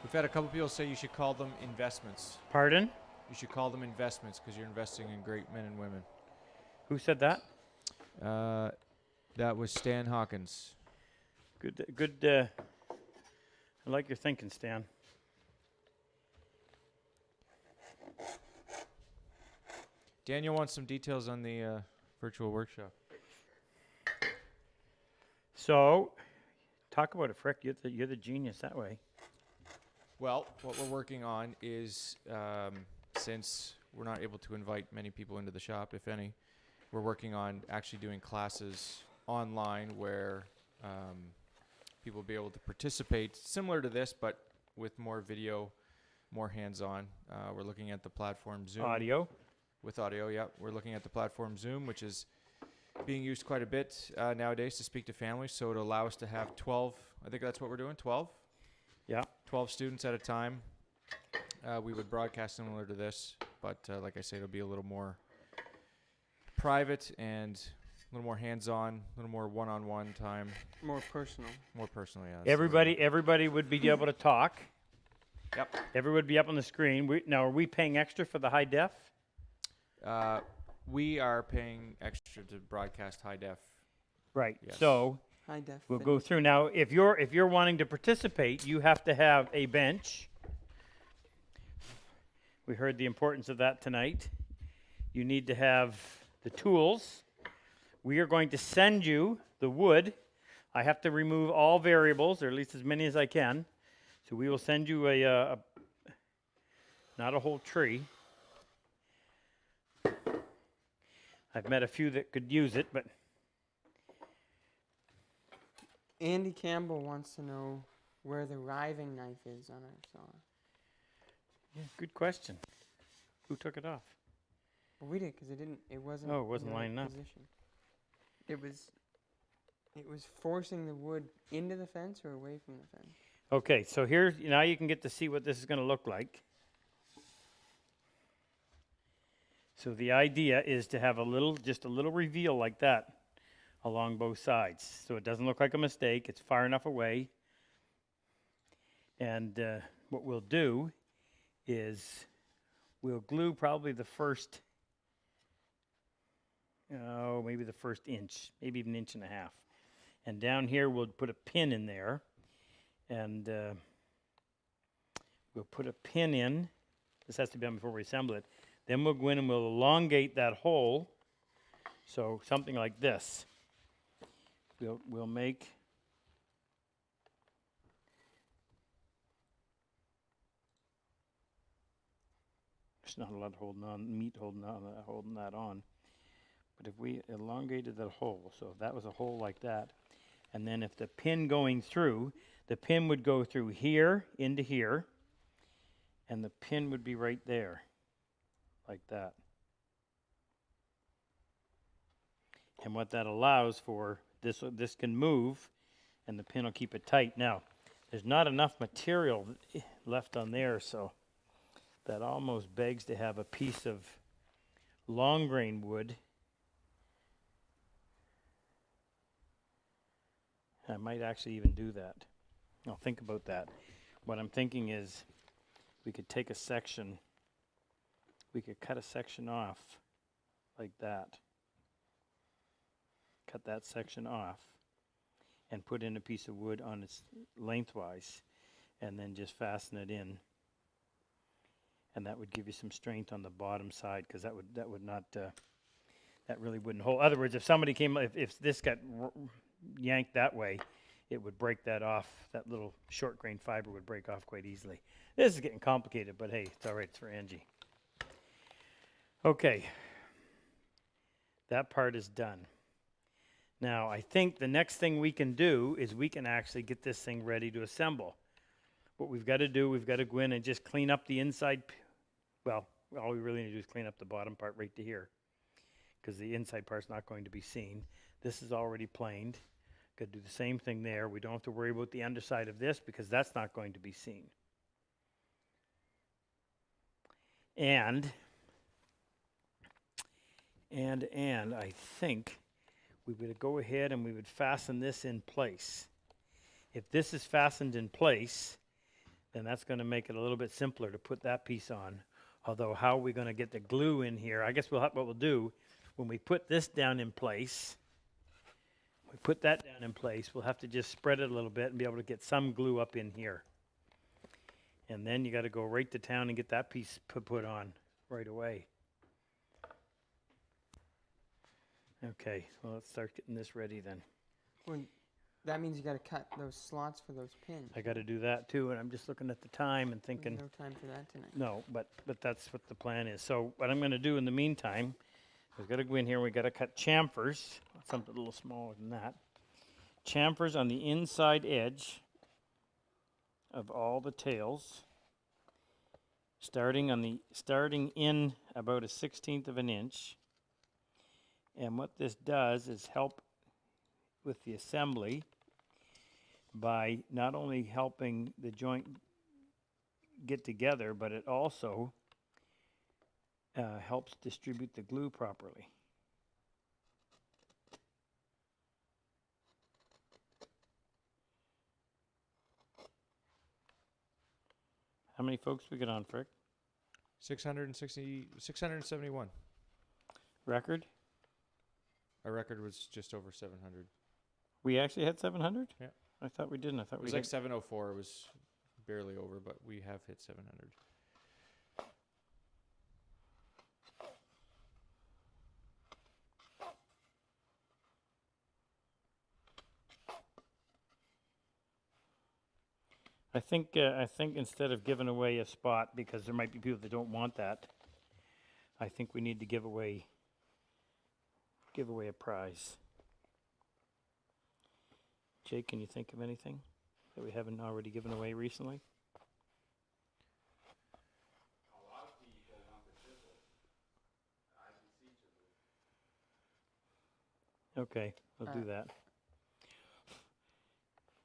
We've had a couple people say you should call them investments. Pardon? You should call them investments because you're investing in great men and women. Who said that? That was Stan Hawkins. Good. I like your thinking, Stan. Daniel wants some details on the virtual workshop. So, talk about it, Frick. You're the genius that way. Well, what we're working on is, since we're not able to invite many people into the shop, if any, we're working on actually doing classes online where people will be able to participate, similar to this, but with more video, more hands-on. We're looking at the platform Zoom. Audio. With audio, yeah. We're looking at the platform Zoom, which is being used quite a bit nowadays to speak to families. So it'll allow us to have 12, I think that's what we're doing, 12? Yeah. 12 students at a time. We would broadcast similar to this, but like I say, it'll be a little more private and a little more hands-on, a little more one-on-one time. More personal. More personal, yeah. Everybody would be able to talk. Yep. Everyone would be up on the screen. Now, are we paying extra for the high def? We are paying extra to broadcast high def. Right. Yes. So High def. we'll go through now. If you're wanting to participate, you have to have a bench. We heard the importance of that tonight. You need to have the tools. We are going to send you the wood. I have to remove all variables, or at least as many as I can. So we will send you a not a whole tree. I've met a few that could use it, but Andy Campbell wants to know where the riving knife is on our saw. yeah, good question. Who took it off? Well, we did because it didn't. It wasn't. Oh, it in wasn't the right lining up. position. It was forcing the wood into the fence or away from the fence. Okay, so here now you can get to see what this is going to look like. So the idea is to have just a little reveal like that along both sides. So it doesn't look like a mistake. It's far enough away. And what we'll do is we'll glue probably the first, maybe the first inch, maybe even an inch and a half. And down here we'll put a pin in there. And we'll put a pin in. This has to be done before we assemble it. Then we'll go in and we'll elongate that hole. So something like this. We'll make there's not a lot holding on, meat holding that on. But if we elongated that hole, so if that was a hole like that, and then if the pin going through, the pin would go through here into here, and the pin would be right there. Like that. And what that allows for, this can move, and the pin will keep it tight. Now, there's not enough material left on there, so that almost begs to have a piece of long grain wood. I might actually even do that. I'll think about that. What I'm thinking is we could take a section, we could cut a section off like that. Cut that section off and put in a piece of wood on its lengthwise and then just fasten it in. And that would give you some strength on the bottom side, because that would not, that really wouldn't hold. In other words, if somebody came, if this got yanked that way, it would break that off. That little short grain fiber would break off quite easily. This is getting complicated, but hey, it's all right. It's for Angie. Okay. That part is done. Now, I think the next thing we can do is we can actually get this thing ready to assemble. What we've got to do, we've got to go in and just clean up the inside. Well, all we really need to do is clean up the bottom part right to here, because the inside part's not going to be seen. This is already planed. Got to do the same thing there. We don't have to worry about the underside of this, because that's not going to be seen. And I think we would go ahead and we would fasten this in place. If this is fastened in place, then that's going to make it a little bit simpler to put that piece on. Although, how are we going to get the glue in here? I guess what we'll do, when we put this down in place, we put that down in place, we'll have to just spread it a little bit and be able to get some glue up in here. And then you got to go right to town and get that piece put on right away. Okay, well, let's start getting this ready then. Well, that means you got to cut those slots for those pins. I got to do that too, and I'm just looking at the time and thinking, No time for that tonight. no, but that's what the plan is. So what I'm going to do in the meantime, we've got to go in here and we've got to cut chamfers, something a little smaller than that. Chamfers on the inside edge of all the tails, starting in about a 1/16 of an inch. And what this does is help with the assembly by not only helping the joint get together, but it also helps distribute the glue properly. How many folks we get on, Frick? 671. Record? Our record was just over 700. We actually had 700? Yeah. I thought we didn't. I thought It we was had like 704. It was barely over, but we have hit 700. I think instead of giving away a spot, because there might be people that don't want that, I think we need to give away a prize. Jake, can you think of anything that we haven't already given away recently? A lot of people want the chisels. Ibc chisels. Okay, we'll do that.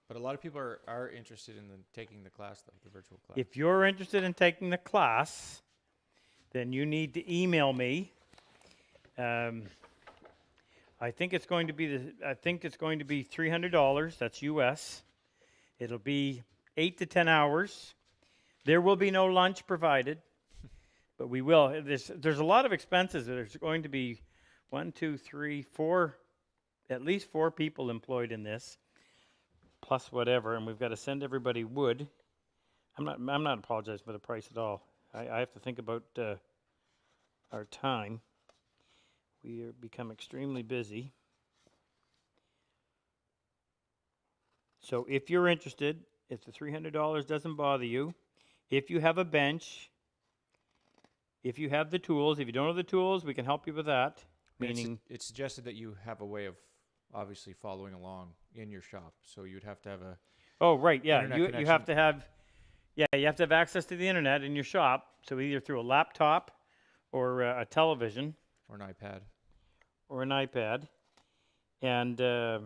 But a lot of people are interested in taking the class, though, the virtual class. If you're interested in taking the class, then you need to email me. I think it's going to be $300. That's US. It'll be 8 to 10 hours. There will be no lunch provided, but we will. There's a lot of expenses. There's going to be 1, 2, 3, 4, at least 4 people employed in this, plus whatever. And we've got to send everybody wood. I'm not apologizing for the price at all. I have to think about our time. We are become extremely busy. So if you're interested, if the $300 doesn't bother you, if you have a bench, if you have the tools, if you don't have the tools, we can help you with that. Meaning, it's suggested that you have a way of obviously following along in your shop. So you'd have to have a oh right, yeah, internet you connection. have to have, yeah, you have to have access to the internet in your shop. So either through a laptop or a television. or an iPad. Or an iPad. And the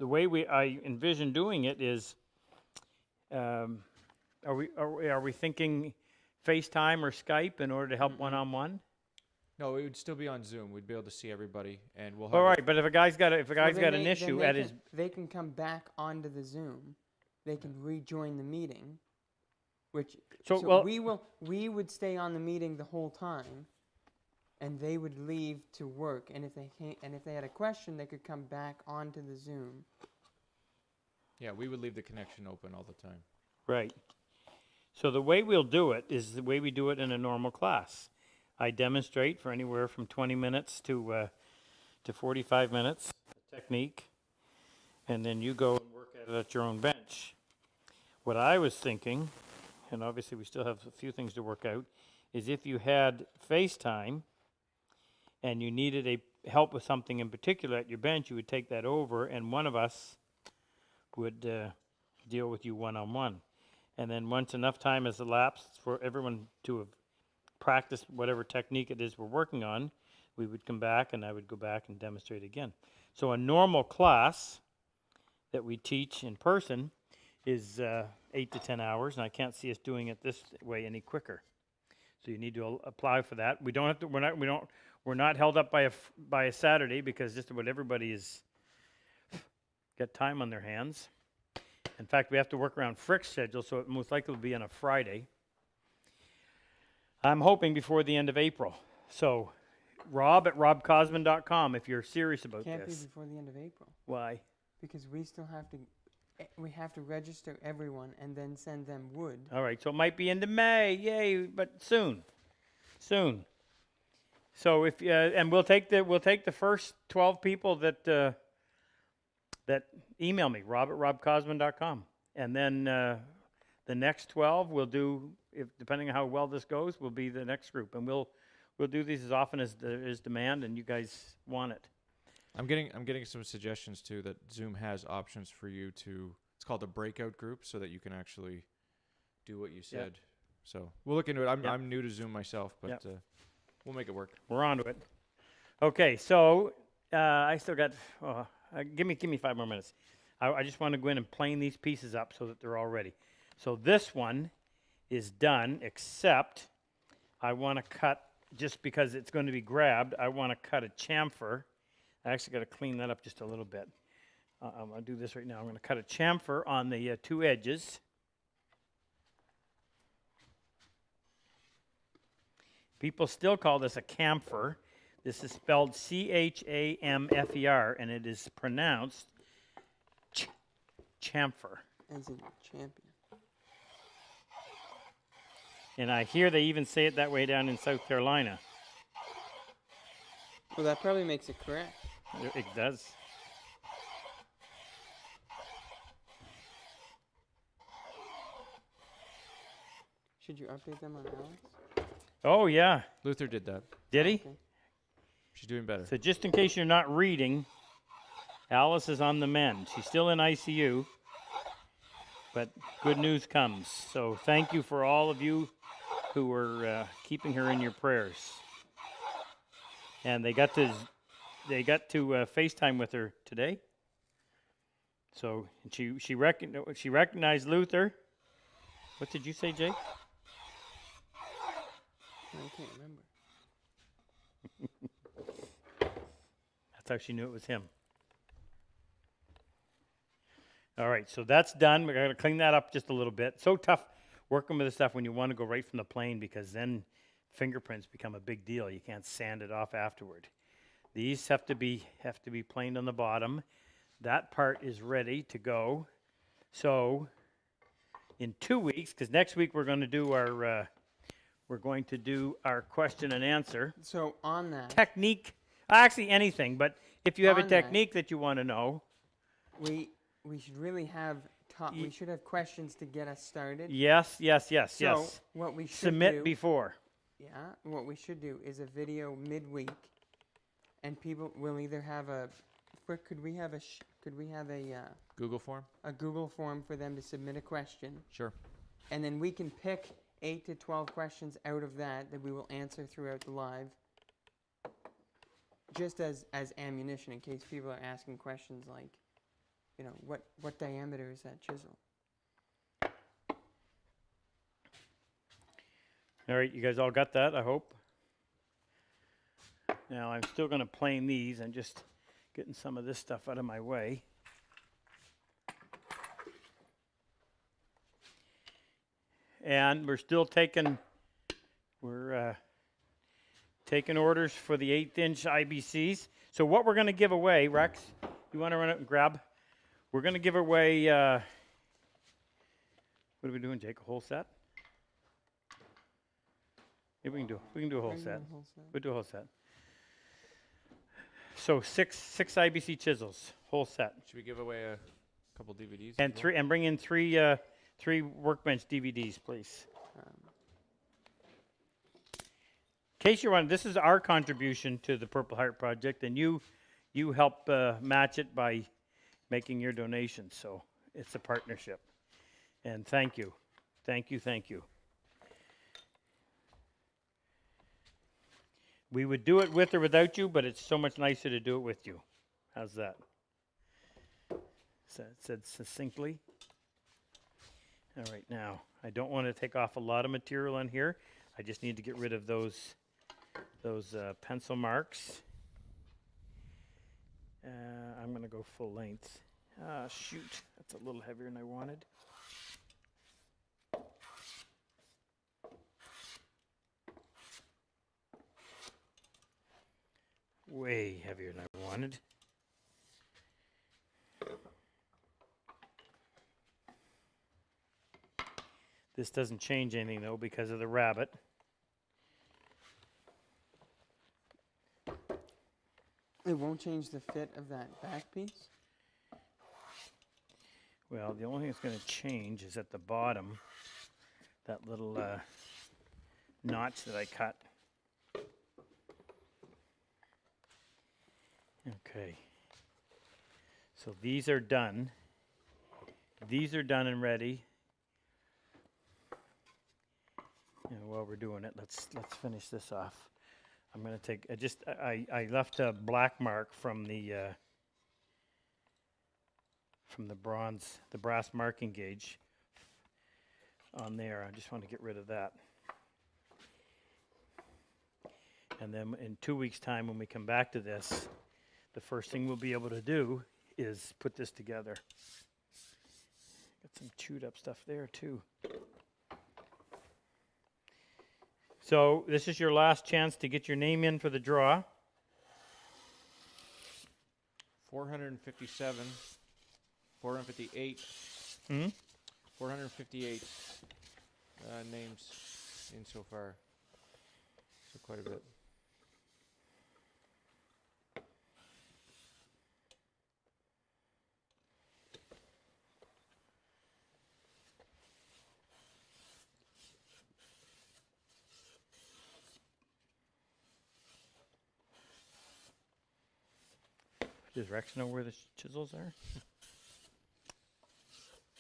way I envision doing it is, are we thinking FaceTime or Skype in order to help one-on-one? No, it would still be on Zoom. We'd be able to see everybody, and we'll have. All a- right, but if a guy's got Well, then an they- issue then at they his, can, they can come back onto the Zoom. They can rejoin the meeting, which So, well- we would stay on the meeting the whole time, and they would leave to work. And if they had a question, they could come back onto the Zoom. Yeah, we would leave the connection open all the time. right. So the way we'll do it is the way we do it in a normal class. I demonstrate for anywhere from 20 minutes to 45 minutes, the technique, and then you go and work at it at your own bench. What I was thinking, and obviously we still have a few things to work out, is if you had FaceTime and you needed a help with something in particular at your bench, you would take that over, and one of us would deal with you one-on-one. And then once enough time has elapsed for everyone to have practiced whatever technique it is we're working on, we would come back and I would go back and demonstrate again. So a normal class that we teach in person is 8 to 10 hours, and I can't see us doing it this way any quicker. So you need to apply for that. We don't have to. We're not held up by a Saturday, because just about everybody is got time on their hands. In fact, we have to work around Frick's schedule, so it most likely will be on a Friday. I'm hoping before the end of April. So, Rob at RobCosman.com if you're serious about Can't be this. before the end of April Why? because we still have to. We have to register everyone and then send them wood. All right, so it might be into May, yay, but soon. So if and we'll take the first 12 people that that email me, Rob at RobCosman.com, and then the next 12 we'll do, if depending on how well this goes, will be the next group, and we'll do these as often as there is demand and you guys want it. I'm getting some suggestions too that Zoom has options for you to. It's called a breakout group, so that you can actually do what you said. So we'll look into it. I'm new to Zoom myself, but we'll make it work. We're on to it. Okay, so I still got. Give me 5 more minutes. I just want to go in and plane these pieces up so that they're all ready. So this one is done, except I want to cut, just because it's going to be grabbed, I want to cut a chamfer. I actually got to clean that up just a little bit. I'm going to do this right now. I'm going to cut a chamfer on the two edges. People still call this a camphor. This is spelled Chamfer, and it is pronounced chamfer. As in champion. And I hear they even say it that way down in South Carolina. Well, that probably makes it correct. It does. Should you update them on Alex? Oh, yeah. Luther did that. Did he? Okay. She's doing better. So just in case you're not reading, Alice is on the mend. She's still in ICU, but good news comes. So thank you for all of you who were keeping her in your prayers. And they got to FaceTime with her today. So she recognized Luther. What did you say, Jake? I can't remember. That's how she knew it was him. All right, so that's done. We're going to clean that up just a little bit. So tough working with this stuff when you want to go right from the plane, because then fingerprints become a big deal. You can't sand it off afterward. These have to be planed on the bottom. That part is ready to go. So in 2 weeks, because next week we're going to do our question and answer So on that, technique. Actually, anything, but if you have a On that- technique that you want to know, we should really have we should have questions to get us started. yes. So what we should Submit do, before. what we should do is a video midweek, and people will either have a. Could we have a Google form? a Google form for them to submit a question, Sure. and then we can pick 8 to 12 questions out of that we will answer throughout the live just as ammunition in case people are asking questions like, you know, what diameter is that chisel? All right, you guys all got that, I hope. Now, I'm still going to plane these. I'm just getting some of this stuff out of my way. And we're still taking orders for the 1/8" IBCs. So what we're going to give away, Rex, you want to run out and grab? We're going to give away, what are we doing, Jake? A whole set? Yeah, we can do a whole set. We'll do a whole set. So six IBC chisels, whole set. Should we give away a couple DVDs? And bring in three Workbench DVDs, please. In case you're wondering, this is our contribution to the Purple Heart Project, and you help match it by making your donations. So it's a partnership. And thank you. Thank you, thank you. We would do it with or without you, but it's so much nicer to do it with you. How's that? Said succinctly. All right, now, I don't want to take off a lot of material on here. I just need to get rid of those pencil marks. I'm going to go full length. Shoot, that's a little heavier than I wanted. Way heavier than I wanted. This doesn't change anything though because of the Rabbet. It won't change the fit of that back piece? Well, the only thing that's going to change is at the bottom, that little notch that I cut. Okay. So these are done. These are done and ready. And while we're doing it, let's finish this off. I'm going to take I left a black mark from the brass marking gauge on there. I just want to get rid of that. And then in 2 weeks' time, when we come back to this, the first thing we'll be able to do is put this together. Got some chewed up stuff there too. So this is your last chance to get your name in for the draw. 457, 458, 458 names in so far. So quite a bit. Does Rex know where the chisels are?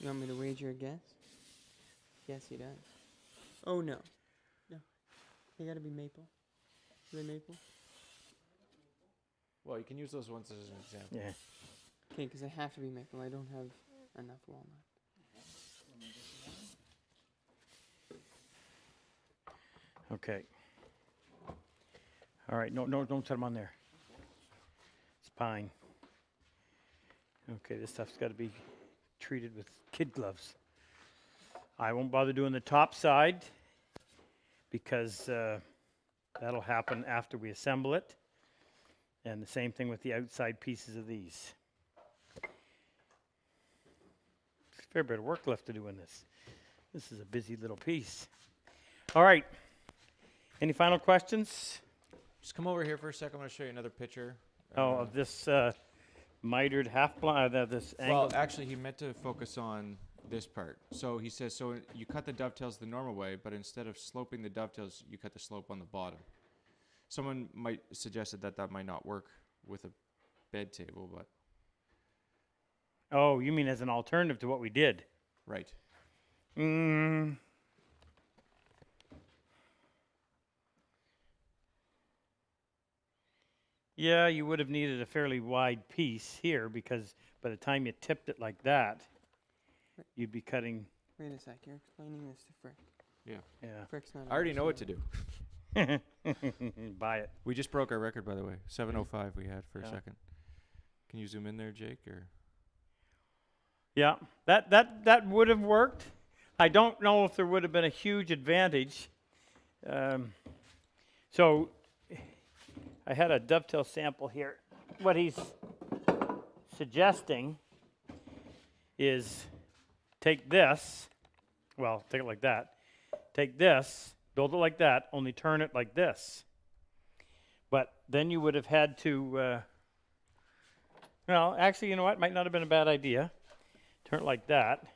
You want me to wager a guess? Yes, he does. Oh, no. No. They gotta be maple. Are they maple? Well, you can use those ones as an example. Yeah. Okay, because they have to be maple. I don't have enough walnut. Okay. All right. No, don't set them on there. It's pine. Okay, this stuff's got to be treated with kid gloves. I won't bother doing the top side because that'll happen after we assemble it. And the same thing with the outside pieces of these. There's a fair bit of work left to do in this. This is a busy little piece. All right. Any final questions? Just come over here for a second. I want to show you another picture. Of this mitered half-blind, this angle. Well, actually, he meant to focus on this part. So he says, so you cut the dovetails the normal way, but instead of sloping the dovetails, you cut the slope on the bottom. Someone might suggest that might not work with a bed table, but... Oh, you mean as an alternative to what we did? Right. Yeah, you would have needed a fairly wide piece here because by the time you tipped it like that, you'd be cutting. Wait a sec, you're explaining this to Frick. Yeah. Frick's not. I already know what to do. Buy it. We just broke our record, by the way. 7:05 we had for a Yeah. second. Can you zoom in there, Jake? Or Yeah, that would have worked. I don't know if there would have been a huge advantage. So I had a dovetail sample here. What he's suggesting is take this, well, take it like that. Take this, build it like that, only turn it like this. But then you would have had to, well, actually, you know what? Might not have been a bad idea. Turn it like that.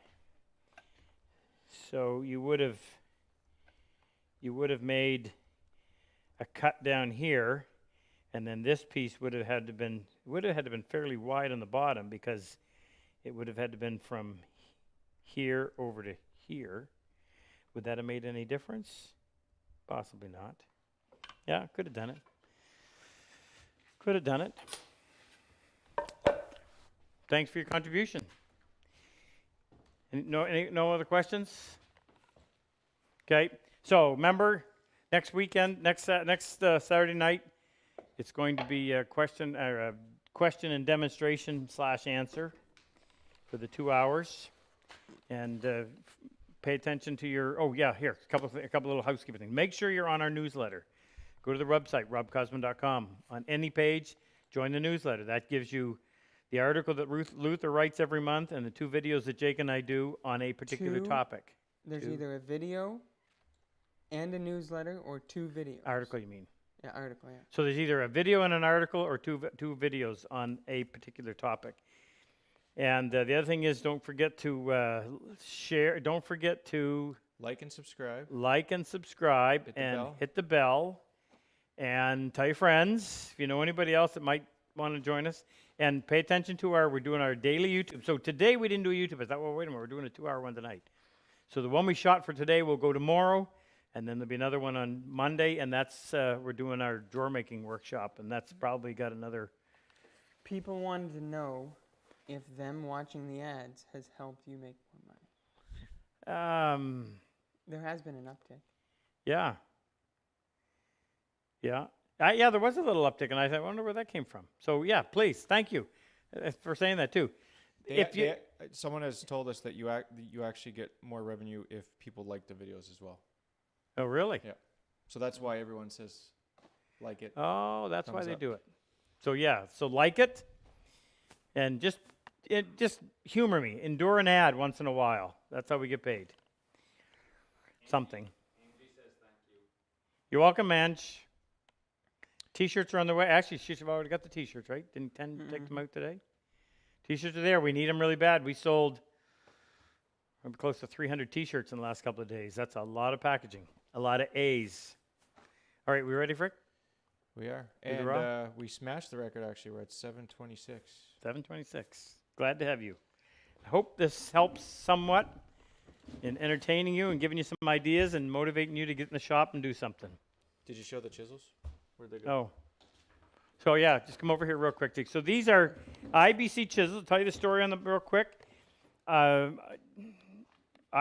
So you would have made a cut down here, and then this piece would have had to been fairly wide on the bottom because it would have had to been from here over to here. Would that have made any difference? Possibly not. Yeah, could have done it. Could have done it. Thanks for your contribution. No other questions? Okay. So remember, next weekend, next Saturday night, it's going to be a question and demonstration / answer for the 2 hours, and pay attention to your. Oh yeah, here a couple little housekeeping things. Make sure you're on our newsletter. Go to the website RobCosman.com. On any page, join the newsletter. That gives you the article that Luther writes every month and the 2 videos that Jake and I do on a particular topic. There's 2 either a video and a newsletter or 2 videos. article, you mean? Yeah, article, yeah. So there's either a video and an article or two videos on a particular topic. And the other thing is, don't forget to share. Don't forget to like and subscribe. Hit the bell. Hit the bell. And tell your friends if you know anybody else that might want to join us. And pay attention to we're doing our daily YouTube. So today we didn't do a YouTube. I thought, well, wait a minute, we're doing a 2-hour one tonight. So the one we shot for today will go tomorrow. And then there'll be another one on Monday. And that's, we're doing our drawer making workshop. And that's probably got another. People wanted to know if them watching the ads has helped you make more money. There has been an uptick. Yeah. Yeah. Yeah, there was a little uptick, and I thought, I wonder where that came from. So, yeah, please, thank you for saying that, too. Someone has told us that you actually get more revenue if people like the videos as well. Oh, really? Yeah. So that's why everyone says like it. Oh, that's why Thumbs they up. do it. So, yeah, so like it, and just humor me. Endure an ad once in a while. That's how we get paid. Something. Angie says thank you. You're welcome, Ange. T-shirts are on the way. Actually, she's already got the T-shirts, right? Didn't Ken take them out today? T-shirts are there. We need them really bad. We sold close to 300 T-shirts in the last couple of days. That's a lot of packaging. A lot of A's. All right, we ready, Frick? We are. With the And we smashed the record, actually. We're at 726. 726. Glad to have you. I hope this helps somewhat in entertaining you and giving you some ideas and motivating you to get in the shop and do something. Did you show the chisels? Where'd they go? Oh. So, yeah, just come over here real quick. So these are IBC Chisels. I'll tell you the story on them real quick. I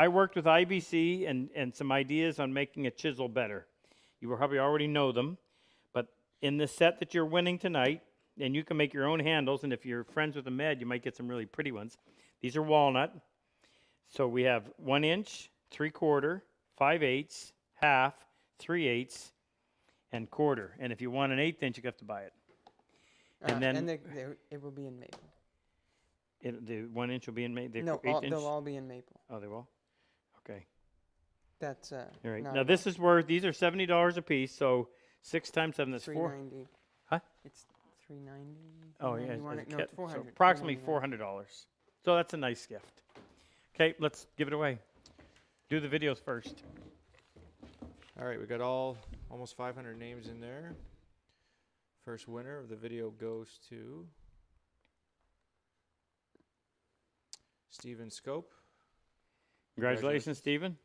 worked with IBC and some ideas on making a chisel better. You will probably already know them. But in the set that you're winning tonight, and you can make your own handles, and if you're friends with a med, you might get some really pretty ones. These are walnut. So we have 1 inch, 3/4, 5/8, half, 3/8, and quarter. And if you want an 1/8 inch, you have to buy it. And then it will be in maple. The 1 inch will be in maple. No, 1/8 inch. they'll all be in maple. Oh, they will. Okay. That's All right. not Now a this is worth. These are $70 a piece. So 6 times 7. That's 4. $390. Huh? It's $390. Oh yeah, as $391. a No, kit. it's $400. So approximately $499. $400. So that's a nice gift. Okay, let's give it away. Do the videos first. All right, we got almost 500 names in there. First winner of the video goes to Stephen Scope. Congratulations, Stephen.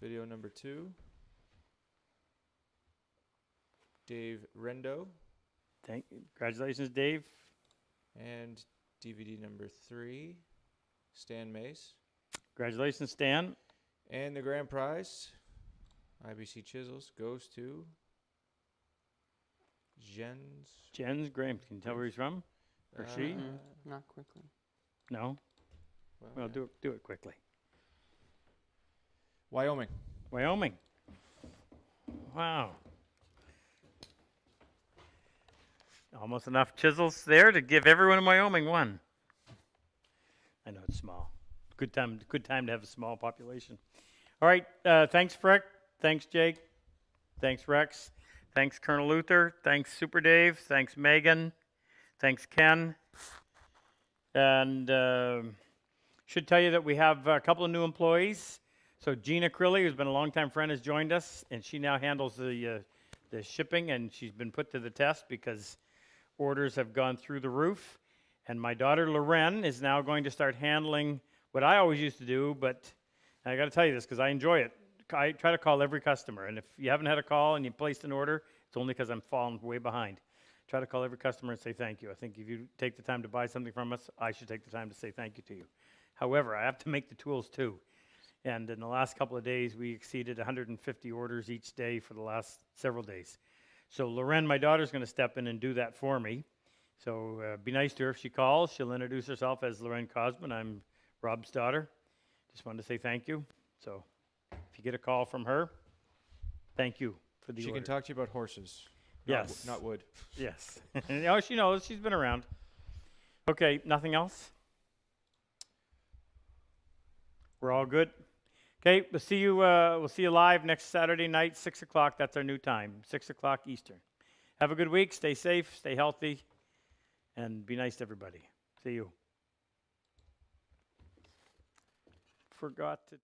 Video number 2. Dave Rendo. Congratulations, Dave. And DVD number 3, Stan Mace. Congratulations, Stan. And the grand prize, IBC Chisels, goes to Jens Graham. Can you tell where he's from? Or she? Not quickly. No? Well, yeah. do it quickly. Wyoming. Wyoming. Wow. Almost enough chisels there to give everyone in Wyoming one. I know it's small. Good time to have a small population. All right. Thanks, Frick. Thanks, Jake. Thanks, Rex. Thanks, Colonel Luther. Thanks, Super Dave. Thanks, Megan. Thanks, Ken. And should tell you that we have a couple of new employees. So Gina Crilly, who's been a longtime friend, has joined us, and she now handles the shipping, and she's been put to the test because orders have gone through the roof. And my daughter Loren is now going to start handling what I always used to do, but I got to tell you this because I enjoy it. I try to call every customer, and if you haven't had a call and you placed an order, it's only because I'm falling way behind. Try to call every customer and say thank you. I think if you take the time to buy something from us, I should take the time to say thank you to you. However, I have to make the tools too. And in the last couple of days, we exceeded 150 orders each day for the last several days. So Loren, my daughter's going to step in and do that for me. So be nice to her if she calls. She'll introduce herself as Loren Cosman. I'm Rob's daughter. Just wanted to say thank you. So if you get a call from her, thank you for the order. She can talk to you about horses. Yes. Not wood. Yes. Oh, she knows. She's been around. Okay, nothing else? We're all good? Okay, we'll see you live next Saturday night, 6 o'clock. That's our new time, 6 o'clock Eastern. Have a good week. Stay safe, stay healthy, and be nice to everybody. See you. Forgot to...